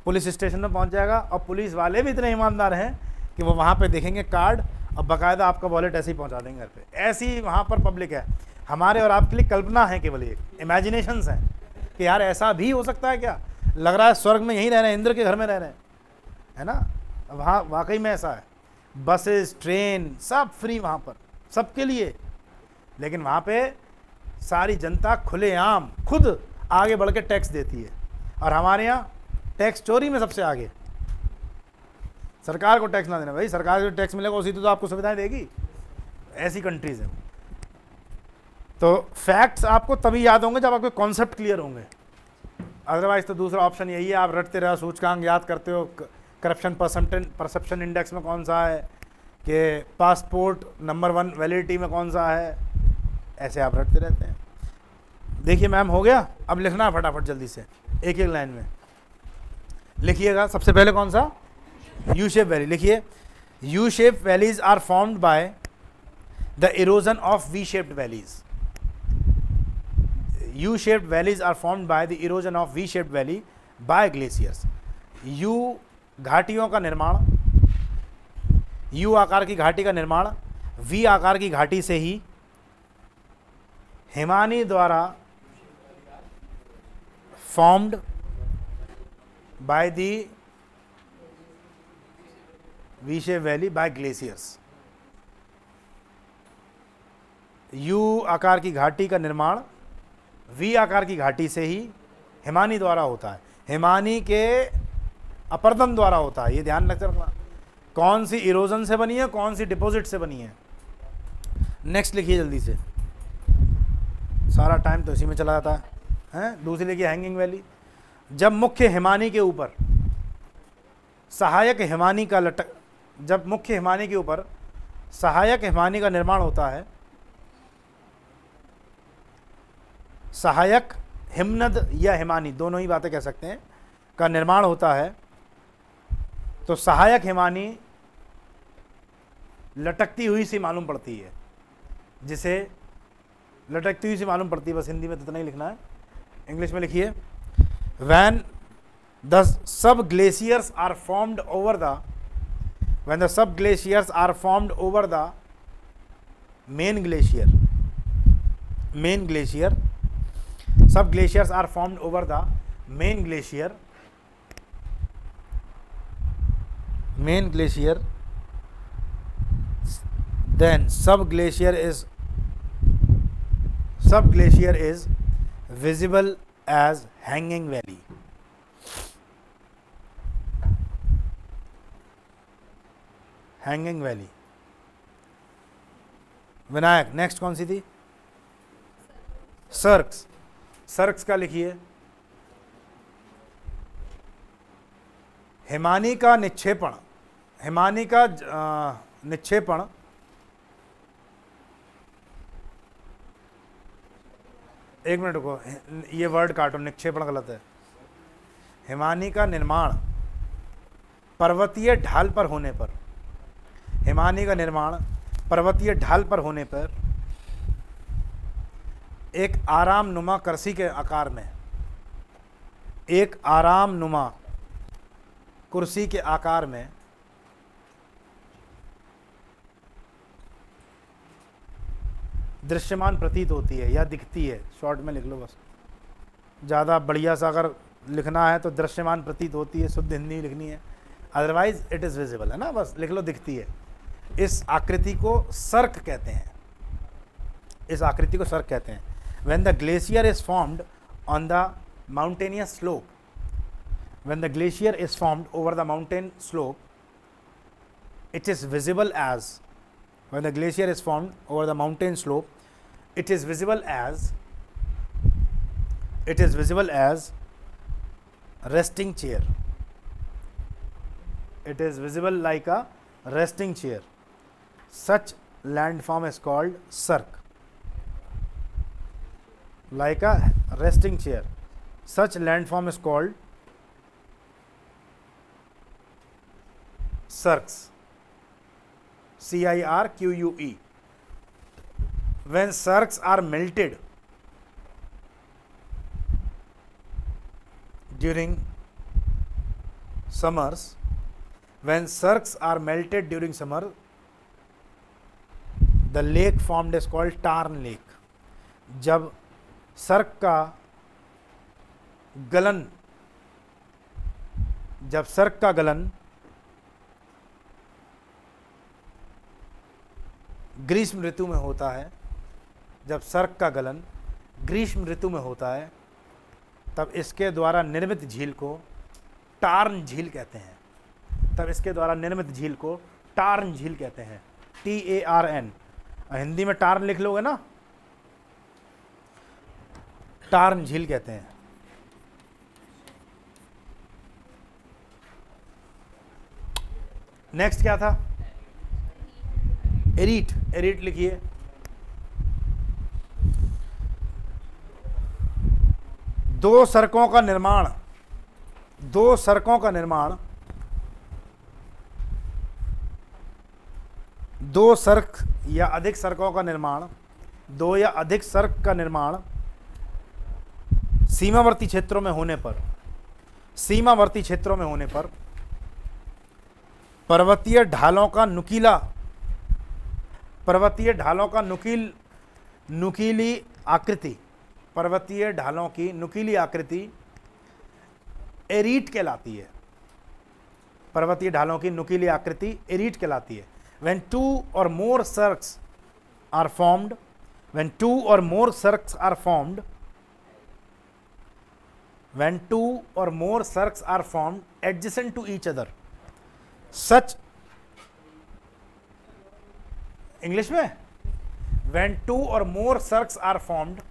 [SPEAKER 1] पुलिस स्टेशन में पहुँच जाएगा। और पुलिस वाले भी इतने ईमानदार हैं कि वो वहाँ पे देखेंगे कार्ड और बाकायदा आपका वॉलेट ऐसे ही पहुँचा देंगे घर पे। ऐसी वहाँ पर पब्लिक है। हमारे और आपके लिए कल्पना है, केवल एक इमेजिनेशंस हैं कि यार ऐसा भी हो सकता है क्या, लग रहा है स्वर्ग में यहीं रह रहे हैं, इंद्र के घर में रह रहे हैं, है ना। वहाँ वाकई में ऐसा है, बसेस, ट्रेन सब फ्री वहाँ पर सबके लिए, लेकिन वहाँ पे सारी जनता खुलेआम खुद आगे बढ़ के टैक्स देती है। और हमारे यहाँ टैक्स चोरी में सबसे आगे, सरकार को टैक्स ना देना, भाई सरकार को टैक्स मिलेगा उसी तो आपको सुविधाएं देगी, ऐसी कंट्रीज हैं। तो फैक्ट्स आपको तभी याद होंगे जब आपके कॉन्सेप्ट क्लियर होंगे, अदरवाइज तो दूसरा ऑप्शन यही है, आप रटते रहो, सूचकांक याद करते हो, करप्शन परसेप्शन इंडेक्स में कौन सा है, कि पासपोर्ट नंबर 1 वैलिडिटी में कौन सा है, ऐसे आप रटते रहते हैं। देखिए मैम हो गया, अब लिखना है फटाफट जल्दी से, एक एक लाइन में लिखिएगा। सबसे पहले कौन सा, यू शेप वैली लिखिए। U shape valleys are formed by the erosion of V shaped valleys. U shaped valleys are formed by the erosion of V shaped valley by glaciers. U घाटियों का निर्माण, यू आकार की घाटी का निर्माण we आकार की घाटी से ही हिमानी द्वारा formed by the V shape valley by glaciers. U आकार की घाटी का निर्माण वी आकार की घाटी से ही हिमानी द्वारा होता है, हिमानी के अपर्दन द्वारा होता है। ये ध्यान रखना, कौन सी इरोजन से बनी है, कौन सी डिपॉजिट से बनी है। नेक्स्ट लिखिए जल्दी से, सारा टाइम तो इसी में चला जाता है। दूसरी लिखिए हैंगिंग वैली। जब मुख्य हिमानी के ऊपर सहायक हिमानी का जब मुख्य हिमानी के ऊपर सहायक हिमानी का निर्माण होता है, सहायक हिमनद या हिमानी दोनों ही बातें कह सकते हैं, का निर्माण होता है, तो सहायक हिमानी लटकती हुई सी मालूम पड़ती है, जिसे लटकती हुई सी मालूम पड़ती है। बस हिंदी में तो इतना ही लिखना है, इंग्लिश में लिखिए। When the sub glaciers are formed over the when the sub glaciers are formed over the main glacier, sub glaciers are formed over the main glacier, then sub glacier is visible as hanging valley. Hanging valley. Vinayak next कौन सी थी? सर्क्स। सर्क्स का लिखिए, हिमानी का निक्षेपण, हिमानी का निक्षेपण एक minute रुको, ये word काटो, निक्षेपण गलत है। हिमानी का निर्माण पर्वतीय ढाल पर होने पर, हिमानी का निर्माण पर्वतीय ढाल पर होने पर एक आरामनुमा कुर्सी के आकार में, एक आरामनुमा कुर्सी के आकार में दृश्यमान प्रतीत होती है या दिखती है। शॉर्ट में लिख लो बस, ज़्यादा बढ़िया सा अगर लिखना है तो दृश्यमान प्रतीत होती है, शुद्ध हिंदी लिखनी है, अदरवाइज इट इज़ विजिबल, है ना, बस लिख लो दिखती है। इस आकृति को सर्क कहते हैं, इस आकृति को सर्क कहते हैं। When the glacier is formed on the mountainous slope, when the glacier is formed over the mountain slope, it is visible as, when the glacier is formed over the mountain slope, it is visible as resting chair. It is visible like a resting chair. Such landform is called cirque. Like a resting chair, such landform is called cirques. CIRQUE. When cirques are melted during summers, when cirques are melted during summer, the lake formed is called Tarn lake. जब सर्क का गलन, जब सर्क का गलन ग्रीष्म ऋतु में होता है, जब सर्क का गलन ग्रीष्म ऋतु में होता है, तब इसके द्वारा निर्मित झील को टार्न झील कहते हैं। तब इसके द्वारा निर्मित झील को टार्न झील कहते हैं, TARN। हिंदी में टार्न लिख लोगे ना, टार्न झील कहते हैं। नेक्स्ट क्या था? एरीट। एरीट लिखिए, दो सड़कों का निर्माण, दो सड़कों का निर्माण, दो सड़क या अधिक सड़कों का निर्माण, दो या अधिक सड़क का निर्माण सीमावर्ती क्षेत्रों में होने पर, सीमावर्ती क्षेत्रों में होने पर पर्वतीय ढालों का नुकीला, पर्वतीय ढालों का नुकीली आकृति, पर्वतीय ढालों की नुकीली आकृति एरीट कहलाती है। पर्वतीय ढालों की नुकीली आकृति एरीट कहलाती है। When two or more cirques are formed, when two or more cirques are formed when two or more cirques are formed adjacent to each other, such, English में, when two or more cirques are formed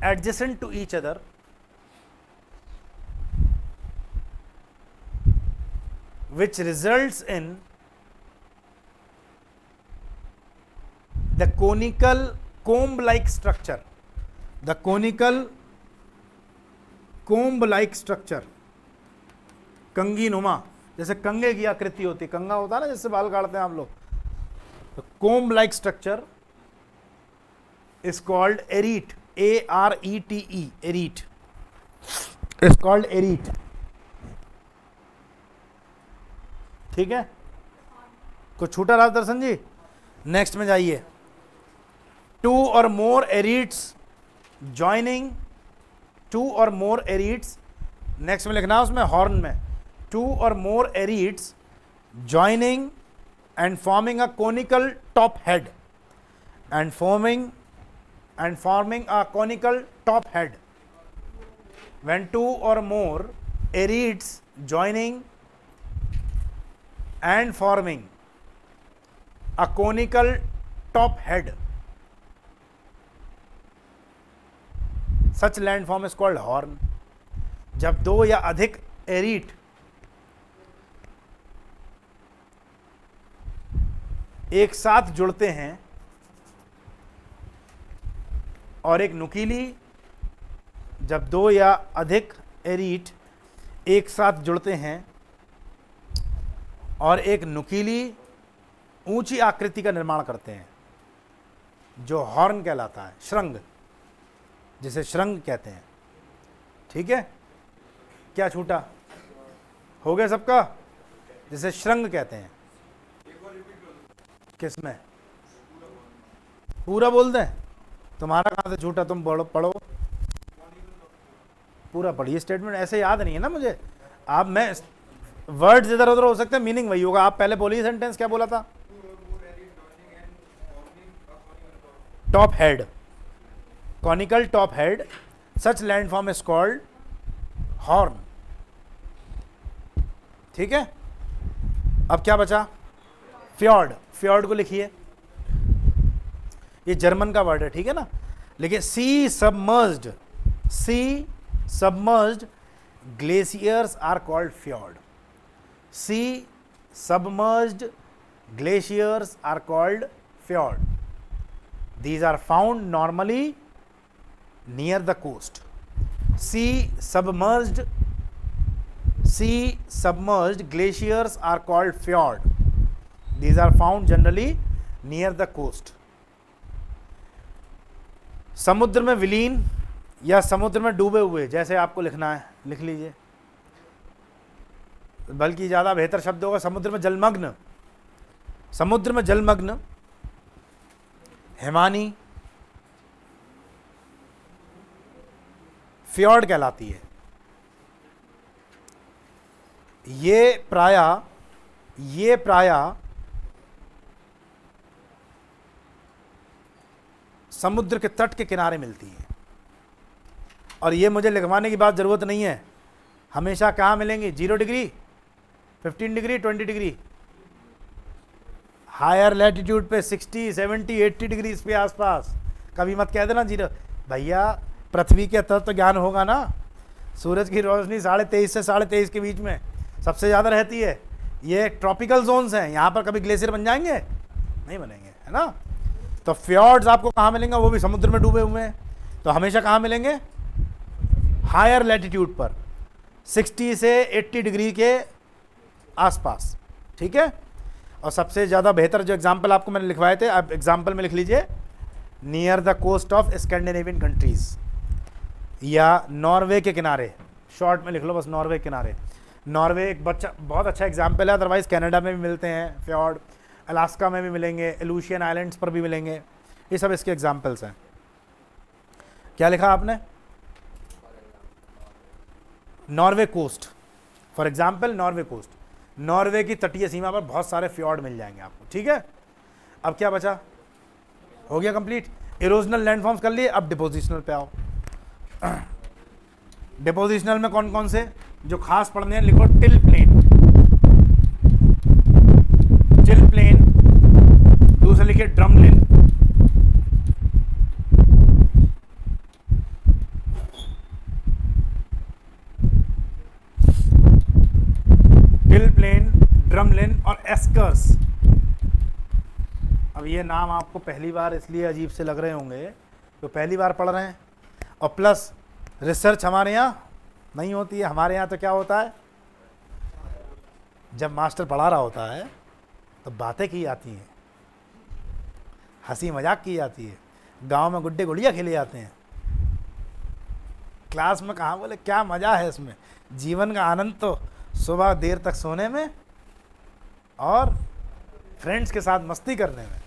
[SPEAKER 1] adjacent to each other, which results in the conical comb-like structure, the conical comb-like structure, कंगी नुमा, जैसे कंगे की आकृति होती है, कंगा होता है ना जिससे बाल काटते हैं आप लोग, तो comb-like structure is called arete, A-R-E-T-E, arete, is called arete. ठीक है, कुछ छूटा रहा दर्शन जी? नेक्स्ट में जाइए, टू और मोर एरीट्स ज्वाइनिंग, टू और मोर एरीट्स, नेक्स्ट में लिखना है उसमें हॉर्न में, टू और मोर एरीट्स joining and forming a conical top head, and forming a conical top head. When two or more aretes joining and forming a conical top head, such landform is called horn. जब दो या अधिक एरीट एक साथ जुड़ते हैं और एक नुकीली, जब दो या अधिक एरीट एक साथ जुड़ते हैं और एक नुकीली ऊंची आकृति का निर्माण करते हैं, जो हॉर्न कहलाता है, श्रृंग, जिसे श्रृंग कहते हैं। ठीक है, क्या छूटा? हो गया सबका? जिसे श्रृंग कहते हैं। किसमें? पूरा बोल दें? तुम्हारा कहाँ से छूटा? तुम पढ़ो पूरा पढ़िए स्टेटमेंट, ऐसे याद नहीं है ना मुझे। आप, मैं वर्ड्स इधर उधर हो सकते हैं, मीनिंग वही होगा। आप पहले बोलिए सेंटेंस, क्या बोला था? Top head, conical top head, such landform is called horn. ठीक है, अब क्या बचा? फ्यॉर्ड। फ्यॉर्ड को लिखिए, ये जर्मन का वर्ड है, ठीक है ना। लिखिए, sea submerged, sea submerged glaciers are called fjord. Sea submerged glaciers are called fjord. These are found normally near the coast. Sea submerged glaciers are called fjord. These are found generally near the coast. समुद्र में विलीन या समुद्र में डूबे हुए, जैसे आपको लिखना है लिख लीजिए, बल्कि ज़्यादा बेहतर शब्द होगा समुद्र में जलमग्न। समुद्र में जलमग्न हिमानी फ्यॉर्ड कहलाती है। ये प्रायः समुद्र के तट के किनारे मिलती है। और ये मुझे लिखवाने की बात ज़रूरत नहीं है, हमेशा कहाँ मिलेंगी? 0 degree, 15 degree, 20 degree, higher latitude पे 60, 70, 80 डिग्री इस पे आसपास। कभी मत कह देना 0। भैया पृथ्वी के तत्व ज्ञान होगा ना, सूरज की रोशनी 23.5 से 23.5 के बीच में सबसे ज़्यादा रहती है। ये ट्रॉपिकल जोन्स हैं, यहाँ पर कभी ग्लेशियर बन जाएंगे? नहीं बनेंगे, है ना। तो फ्यॉर्ड्स आपको कहाँ मिलेंगे? वो भी समुद्र में डूबे हुए हैं। तो हमेशा कहाँ मिलेंगे? हायर लैटिट्यूड पर 60 से 80 डिग्री के आसपास, ठीक है। और सबसे ज़्यादा बेहतर जो एग्जाम्पल आपको मैंने लिखवाए थे, आप एग्जाम्पल में लिख लीजिए, near the coast of Scandinavian countries, या नॉर्वे के किनारे। शॉर्ट में लिख लो बस, नॉर्वे के किनारे। नॉर्वे एक बहुत अच्छा एग्जाम्पल है। अदरवाइज़ कनाडा में भी मिलते हैं फ्यॉर्ड, अलास्का में भी मिलेंगे, एलुशियन आइलैंड्स पर भी मिलेंगे। ये सब इसके एग्जाम्पल्स हैं। क्या लिखा आपने? Norway coast, for example Norway coast, Norway की तटीय सीमा पर बहुत सारे फ्यॉर्ड मिल जाएंगे आपको, ठीक है। अब क्या बचा? हो गया कंप्लीट। इरोजनल लैंडफॉर्म्स कर लिए, अब डिपोजिशनल पे आओ। डिपोजिशनल में कौन कौन से जो खास पढ़ने हैं, लिखो टिल प्लेन, टिल प्लेन, दूसरे लिखिए ड्रमलिन, टिल प्लेन, ड्रमलिन और एस्कर्स। अब ये नाम आपको पहली बार इसलिए अजीब से लग रहे होंगे तो पहली बार पढ़ रहे हैं, और प्लस रिसर्च हमारे यहाँ नहीं होती है। हमारे यहाँ तो क्या होता है, जब मास्टर पढ़ा रहा होता है तो बातें की जाती हैं, हंसी मजाक की जाती है, गांव में गुड्डे गुड़िया खेले जाते हैं। क्लास में कहाँ बोले क्या मज़ा है इसमें। जीवन का आनंद तो सुबह देर तक सोने में और फ्रेंड्स के साथ मस्ती करने में,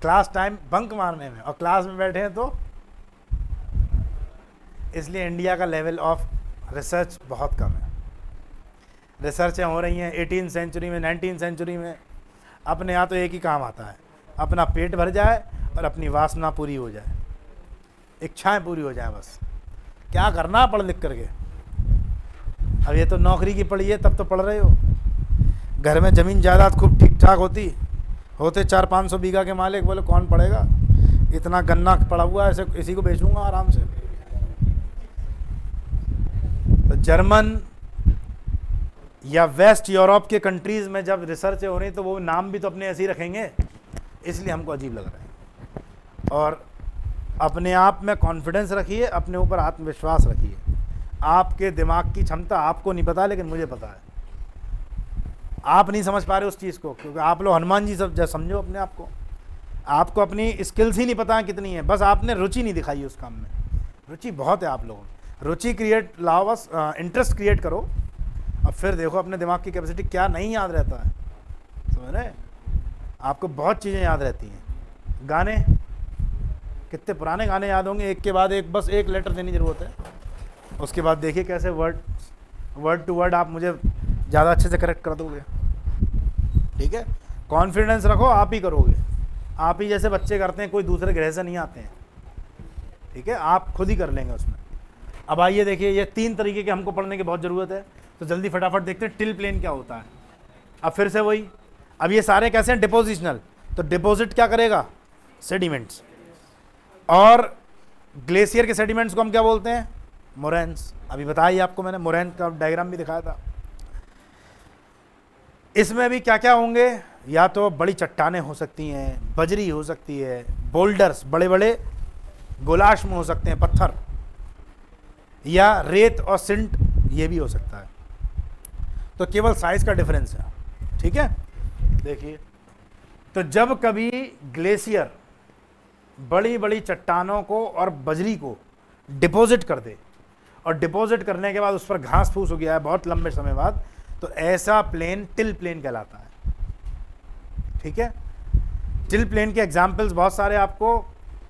[SPEAKER 1] क्लास टाइम बंक मारने में, और क्लास में बैठे हैं तो। इसलिए इंडिया का लेवल ऑफ रिसर्च बहुत कम है। रिसर्चें हो रही हैं 18वीं सेंचुरी में, 19वीं सेंचुरी में। अपने यहाँ तो एक ही काम आता है, अपना पेट भर जाए और अपनी वासना पूरी हो जाए, इच्छाएं पूरी हो जाए, बस। क्या करना पढ़ लिख करके। अब ये तो नौकरी की पढ़ी है, तब तो पढ़ रहे हो। घर में ज़मीन जायदाद खूब ठीक ठाक होते 400-500 बीघा के मालिक, बोले कौन पढ़ेगा, इतना गन्ना पड़ा हुआ है, ऐसे इसी को बेचूंगा आराम से। तो जर्मन या वेस्ट यूरोप के कंट्रीज़ में जब रिसर्च हो रही तो वो नाम भी तो अपने ऐसे ही रखेंगे, इसलिए हमको अजीब लग रहा है। और अपने आप में कॉन्फिडेंस रखिए, अपने ऊपर आत्मविश्वास रखिए। आपके दिमाग की क्षमता आपको नहीं पता, लेकिन मुझे पता है। आप नहीं समझ पा रहे उस चीज़ को, क्योंकि आप लोग हनुमान जी सब समझो अपने आप को। आपको अपनी स्किल्स ही नहीं पता है कितनी है, बस आपने रुचि नहीं दिखाई उस काम में। रुचि बहुत है आप लोगों में, रुचि क्रिएट लाओ, बस इंटरेस्ट क्रिएट करो, अब फिर देखो अपने दिमाग की कैपेसिटी क्या नहीं याद रहता है। समझ रहे, आपको बहुत चीज़ें याद रहती हैं। गाने कितने पुराने गाने याद होंगे, एक के बाद एक, बस एक लेटर देने की ज़रूरत है। उसके बाद देखिए कैसे वर्ड टू वर्ड आप मुझे ज़्यादा अच्छे से करेक्ट कर दोगे। ठीक है, कॉन्फिडेंस रखो, आप ही करोगे, आप ही जैसे बच्चे करते हैं, कोई दूसरे ग्रह से नहीं आते हैं। ठीक है, आप खुद ही कर लेंगे उसमें। अब आइए देखिए, ये 3 तरीके के हमको पढ़ने की बहुत ज़रूरत है, तो जल्दी फटाफट देखते हैं टिल प्लेन क्या होता है। अब फिर से वही, अब ये सारे कैसे हैं, डिपोजिशनल। तो डिपॉजिट क्या करेगा, सेडिमेंट्स, और ग्लेशियर के सेडिमेंट्स को हम क्या बोलते हैं, मोरेन्स। अभी बताइए आपको मैंने मोरेन का डायग्राम भी दिखाया था। इसमें भी क्या क्या होंगे, या तो बड़ी चट्टानें हो सकती हैं, बजरी हो सकती है, बोल्डर्स बड़े बड़े गोलाश में हो सकते हैं, पत्थर, या रेत और सिंट, ये भी हो सकता है। तो केवल साइज का डिफरेंस है। ठीक है, देखिए, तो जब कभी ग्लेशियर बड़ी बड़ी चट्टानों को और बजरी को डिपॉजिट कर दे, और डिपॉजिट करने के बाद उस पर घास फूस हो गया है बहुत लंबे समय बाद, तो ऐसा प्लेन टिल प्लेन कहलाता है। ठीक है, टिल प्लेन के एग्जाम्पल्स बहुत सारे आपको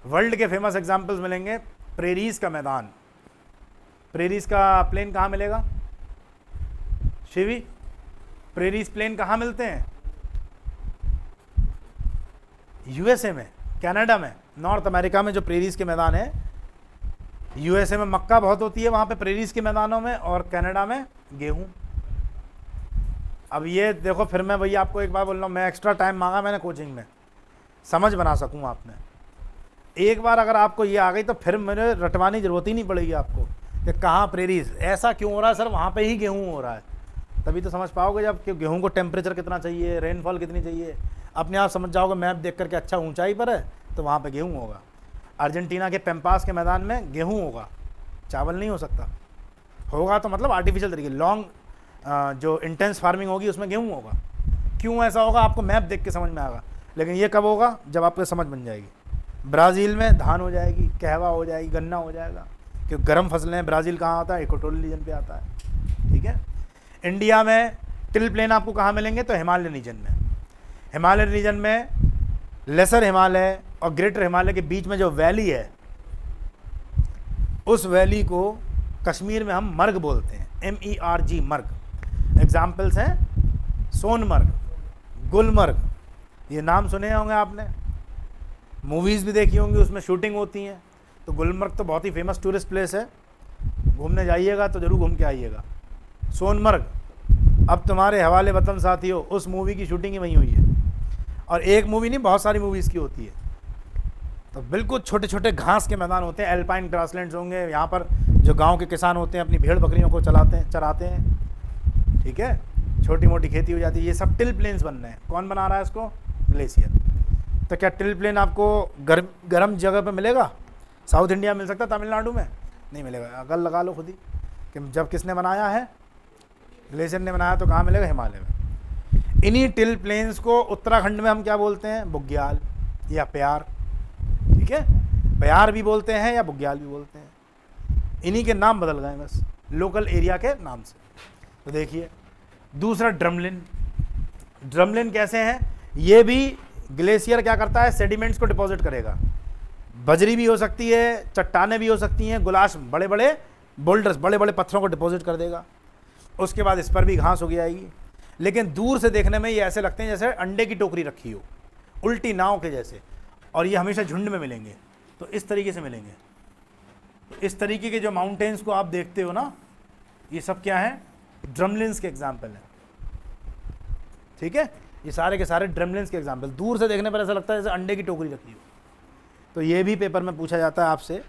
[SPEAKER 1] वर्ल्ड के फेमस एग्जाम्पल्स मिलेंगे। प्रेरीज का मैदान, प्रेरीज का प्लेन कहाँ मिलेगा शिवी, प्रेरीज प्लेन कहाँ मिलते हैं, यूएसए में, कनाडा में, नॉर्थ अमेरिका में जो प्रेरीज के मैदान है। यूएसए में मक्का बहुत होती है वहाँ पे प्रेरीज के मैदानों में, और कनाडा में गेहूँ। अब ये देखो, फिर मैं भैया आपको एक बार बोल रहा हूँ, मैं एक्स्ट्रा टाइम मांगा मैंने कोचिंग में, समझ बना सकूँ आपने। एक बार अगर आपको ये आ गई तो फिर मेरे रटवाने की जरूरत ही नहीं पड़ेगी आपको कि कहाँ प्रेरीज, ऐसा क्यों हो रहा है सर, वहाँ पे ही गेहूँ हो रहा है। तभी तो समझ पाओगे जब कि गेहूँ को टेम्परेचर कितना चाहिए, रेनफॉल कितनी चाहिए, अपने आप समझ जाओगे। मैप देख करके अच्छा ऊंचाई पर है तो वहाँ पे गेहूँ होगा। अर्जेंटीना के पेम्पास के मैदान में गेहूँ होगा, चावल नहीं हो सकता। होगा तो मतलब आर्टिफिशियल तरीके, लॉन्ग जो इंटेंस फार्मिंग होगी उसमें गेहूँ होगा। क्यों ऐसा होगा आपको मैप देख के समझ में आएगा, लेकिन ये कब होगा, जब आपको समझ बन जाएगी। ब्राज़ील में धान हो जाएगी, कहवा हो जाएगी, गन्ना हो जाएगा, क्योंकि गर्म फसलें हैं। ब्राज़ील कहाँ आता है, इक्वेटोरियल रीजन पे आता है। ठीक है, इंडिया में टिल प्लेन आपको कहाँ मिलेंगे, तो हिमालय रीजन में। हिमालय रीजन में लेसर हिमालय और ग्रेटर हिमालय के बीच में जो वैली है, उस वैली को कश्मीर में हम मर्ग बोलते हैं, MERG, मर्ग। एग्जाम्पल्स हैं सोनमर्ग, गुलमर्ग, ये नाम सुने होंगे आपने, मूवीज़ भी देखी होंगी, उसमें शूटिंग होती हैं। तो गुलमर्ग तो बहुत ही फेमस टूरिस्ट प्लेस है। घूमने जाइएगा तो जरूर घूम के आइएगा। सोनमर्ग, अब तुम्हारे हवाले वतन साथियों, उस मूवी की शूटिंग ही वहीं हुई है। और एक मूवी नहीं, बहुत सारी मूवीज़ की होती है। तो बिल्कुल छोटे छोटे घास के मैदान होते हैं, एल्पाइन ग्रासलैंड्स होंगे। यहाँ पर जो गांव के किसान होते हैं अपनी भेड़ बकरियों को चराते हैं, ठीक है, छोटी मोटी खेती हो जाती है। ये सब टिल प्लेन्स बन रहे हैं। कौन बना रहा है इसको? ग्लेशियर। तो क्या टिल प्लेन आपको गर्म जगह पे मिलेगा? साउथ इंडिया में मिल सकता है, तमिलनाडु में नहीं मिलेगा। अगर लगा लो खुद ही कि जब किसने बनाया है, ग्लेशियर ने बनाया, तो कहाँ मिलेगा? हिमालय में। इन्हीं टिल प्लेन्स को उत्तराखंड में हम क्या बोलते हैं? बुग्याल या प्यार, ठीक है, प्यार भी बोलते हैं या बुग्याल भी बोलते हैं। इन्हीं के नाम बदल गए बस, लोकल एरिया के नाम से। तो देखिए दूसरा ड्रमलिन। ड्रमलिन कैसे हैं? ये भी ग्लेशियर क्या करता है? सेडिमेंट्स को डिपॉजिट करेगा। बजरी भी हो सकती है, चट्टानें भी हो सकती हैं, गुलाश, बड़े बड़े बोल्डर्स, बड़े बड़े पत्थरों को डिपॉजिट कर देगा। उसके बाद इस पर भी घास उग जाएगी। लेकिन दूर से देखने में ये ऐसे लगते हैं जैसे अंडे की टोकरी रखी हो, उल्टी नाव के जैसे। और ये हमेशा झुंड में मिलेंगे, तो इस तरीके से मिलेंगे। तो इस तरीके के जो माउंटेन्स को आप देखते हो ना, ये सब क्या है? ड्रमलिन्स के एग्जाम्पल हैं, ठीक है। ये सारे के सारे ड्रमलिन्स के एग्जाम्पल। दूर से देखने पर ऐसा लगता है जैसे अंडे की टोकरी रखी हो। तो ये भी पेपर में पूछा जाता है आपसे।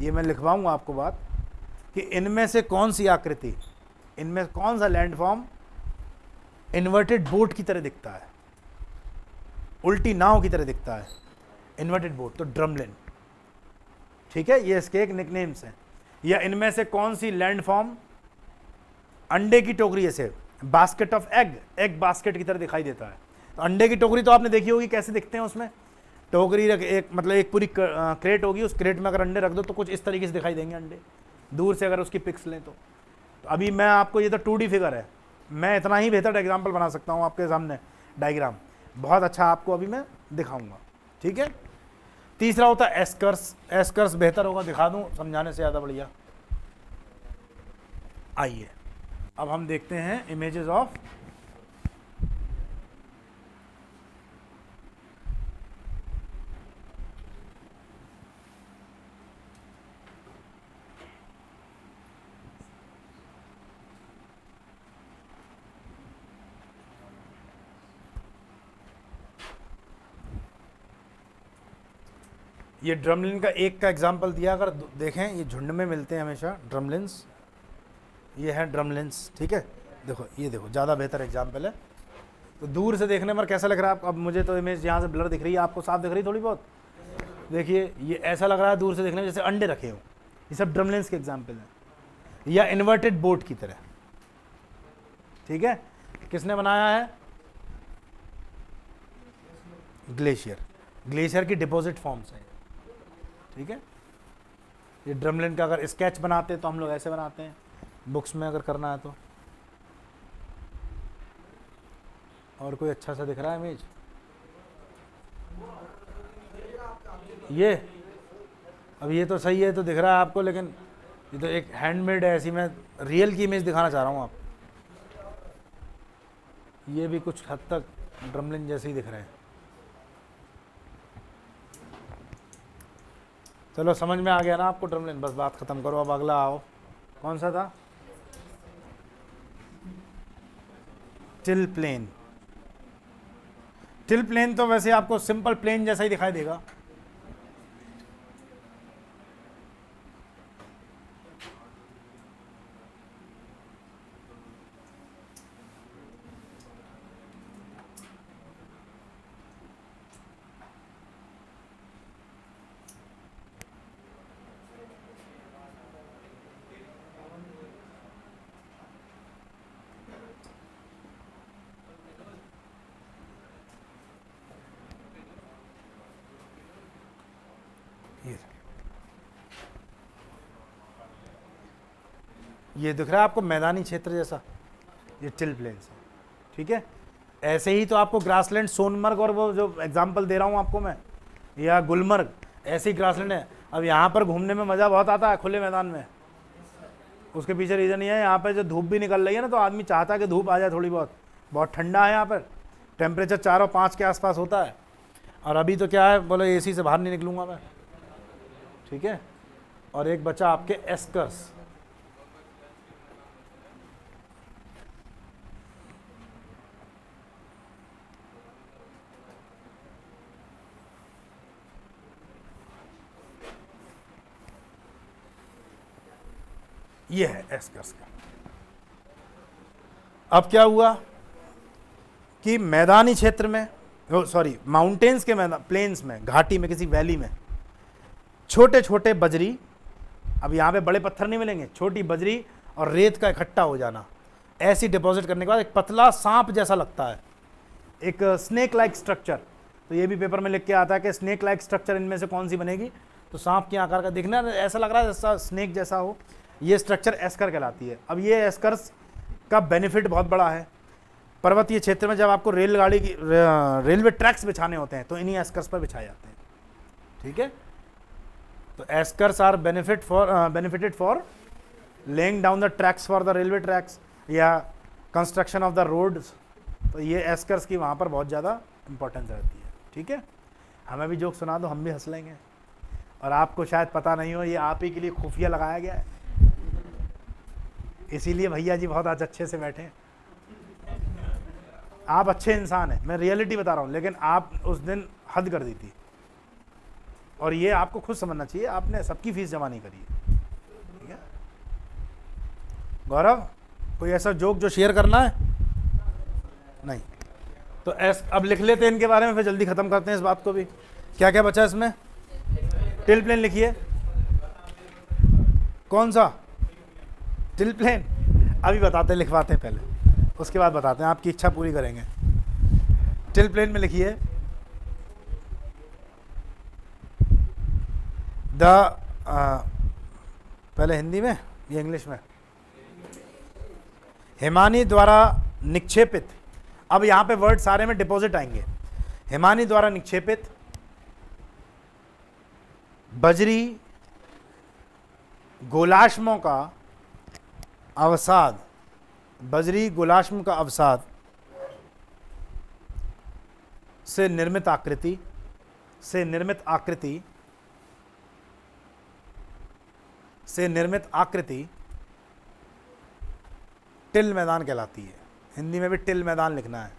[SPEAKER 1] ये मैं लिखवाऊंगा आपको बात कि इनमें से कौन सी आकृति, इनमें कौन सा लैंडफॉर्म इन्वर्टेड बोट की तरह दिखता है, उल्टी नाव की तरह दिखता है, इन्वर्टेड बोट, तो ड्रमलिन, ठीक है। ये इसके एक निकनेम्स हैं। या इनमें से कौन सी लैंडफॉर्म अंडे की टोकरी जैसे, बास्केट ऑफ एग बास्केट की तरह दिखाई देता है। तो अंडे की टोकरी तो आपने देखी होगी कैसे दिखते हैं। उसमें टोकरी रख, एक मतलब एक पूरी क्रेट होगी, उस क्रेट में अगर अंडे रख दो तो कुछ इस तरीके से दिखाई देंगे अंडे, दूर से अगर उसकी पिक्स लें तो अभी मैं आपको, ये तो 2D फिगर है, मैं इतना ही बेहतर एग्जाम्पल बना सकता हूँ आपके सामने, डायग्राम बहुत अच्छा आपको अभी मैं दिखाऊंगा, ठीक है। तीसरा होता है एस्कर्स। एस्कर्स बेहतर होगा, दिखा दूं समझाने से ज़्यादा बढ़िया। आइए अब हम देखते हैं इमेजेस ऑफ ये ड्रमलिन का एक का एग्जाम्पल दिया। अगर देखें ये झुंड में मिलते हैं हमेशा ड्रमलिन्स। ये है ड्रमलिन्स, ठीक है। देखो ये देखो, ज़्यादा बेहतर एग्जाम्पल है। तो दूर से देखने पर कैसा लग रहा है आपको? अब मुझे तो इमेज यहाँ से ब्लर दिख रही है, आपको साफ दिख रही है थोड़ी बहुत? देखिए ये ऐसा लग रहा है दूर से देखने में जैसे अंडे रखे हो। ये सब ड्रमलिन्स के एग्जाम्पल हैं। या इन्वर्टेड बोट की तरह, ठीक है। किसने बनाया है? ग्लेशियर। ग्लेशियर की डिपॉजिट फॉर्म्स हैं, ठीक है। ये ड्रमलिन का अगर स्केच बनाते हैं तो हम लोग ऐसे बनाते हैं, बुक्स में अगर करना है तो। और कोई अच्छा सा दिख रहा है इमेज? ये अब ये तो सही है, तो दिख रहा है आपको, लेकिन ये तो एक हैंडमेड है, ऐसी मैं रियल की इमेज दिखाना चाह रहा हूँ आप। ये भी कुछ हद तक ड्रमलिन जैसे ही दिख रहे हैं। चलो समझ में आ गया ना आपको ड्रमलिन? बस बात खत्म करो, अब अगला आओ। कौन सा था? Till plane. टिल प्लेन तो वैसे आपको सिंपल प्लेन जैसा ही दिखाई देगा। ये दिख रहा है आपको मैदानी क्षेत्र जैसा, ये टिल प्लेन्स है, ठीक है। ऐसे ही तो आपको ग्रासलैंड, सोनमर्ग और वो जो एग्जांपल दे रहा हूँ आपको मैं, या गुलमर्ग, ऐसे ही ग्रासलैंड है। अब यहाँ पर घूमने में मज़ा बहुत आता है खुले मैदान में। उसके पीछे रीज़न ये है, यहाँ पर जो धूप भी निकल रही है ना, तो आदमी चाहता है कि धूप आ जाए थोड़ी बहुत। बहुत ठंडा है यहाँ पर, टेम्परेचर 4 और 5 के आसपास होता है। और अभी तो क्या है, बोले एसी से बाहर नहीं निकलूँगा मैं, ठीक है। और एक बचा आपके एस्कर्स। ये है एस्कर्स का। अब क्या हुआ कि मैदानी क्षेत्र में, सॉरी माउंटेन्स के मैदान, प्लेन्स में, घाटी में, किसी वैली में छोटे छोटे बजरी, अब यहाँ पे बड़े पत्थर नहीं मिलेंगे, छोटी बजरी और रेत का इकट्ठा हो जाना, ऐसी डिपॉजिट करने के बाद एक पतला सांप जैसा लगता है, एक स्नेक लाइक स्ट्रक्चर। तो ये भी पेपर में लिख के आता है कि स्नेक लाइक स्ट्रक्चर इनमें से कौन सी बनेगी, तो सांप के आकार का, दिखना ऐसा लग रहा है जैसा स्नेक जैसा हो, ये स्ट्रक्चर एस्कर कहलाती है। अब ये एस्कर्स का बेनिफिट बहुत बड़ा है। पर्वतीय क्षेत्र में जब आपको रेलगाड़ी की रेलवे ट्रैक्स बिछाने होते हैं तो इन्हीं एस्कर्स पर बिछाए जाते हैं, ठीक है। तो eskers are benefited for laying down the tracks for the railway tracks या कंस्ट्रक्शन ऑफ द रोड्स। तो ये एस्कर्स की वहाँ पर बहुत ज़्यादा इंपॉर्टेंस रहती है, ठीक है। हमें भी जोक सुना दो, हम भी हंस लेंगे। और आपको शायद पता नहीं हो, ये आप ही के लिए खुफिया लगाया गया है, इसीलिए भैया जी बहुत आज अच्छे से बैठे हैं। आप अच्छे इंसान हैं, मैं रियलिटी बता रहा हूँ, लेकिन आप उस दिन हद कर दी थी, और ये आपको खुद समझना चाहिए, आपने सबकी फीस जमा नहीं करी है, ठीक है। गौरव, कोई ऐसा जोक जो शेयर करना है? नहीं, तो अब लिख लेते हैं इनके बारे में, फिर जल्दी खत्म करते हैं इस बात को भी। क्या क्या बचा इसमें? टिल प्लेन लिखिए। कौन सा टिल प्लेन? अभी बताते हैं, लिखवाते हैं पहले, उसके बाद बताते हैं, आपकी इच्छा पूरी करेंगे। टिल प्लेन में लिखिए पहले हिंदी में या इंग्लिश में? हिमानी द्वारा निक्षेपित, अब यहां पे वर्ड सारे में डिपॉजिट आएंगे। हिमानी द्वारा निक्षेपित बजरी गोलाश्मों का अवसाद, बजरी गोलाश्म का अवसाद से निर्मित आकृति, से निर्मित आकृति टिल मैदान कहलाती है। हिंदी में भी टिल मैदान लिखना है।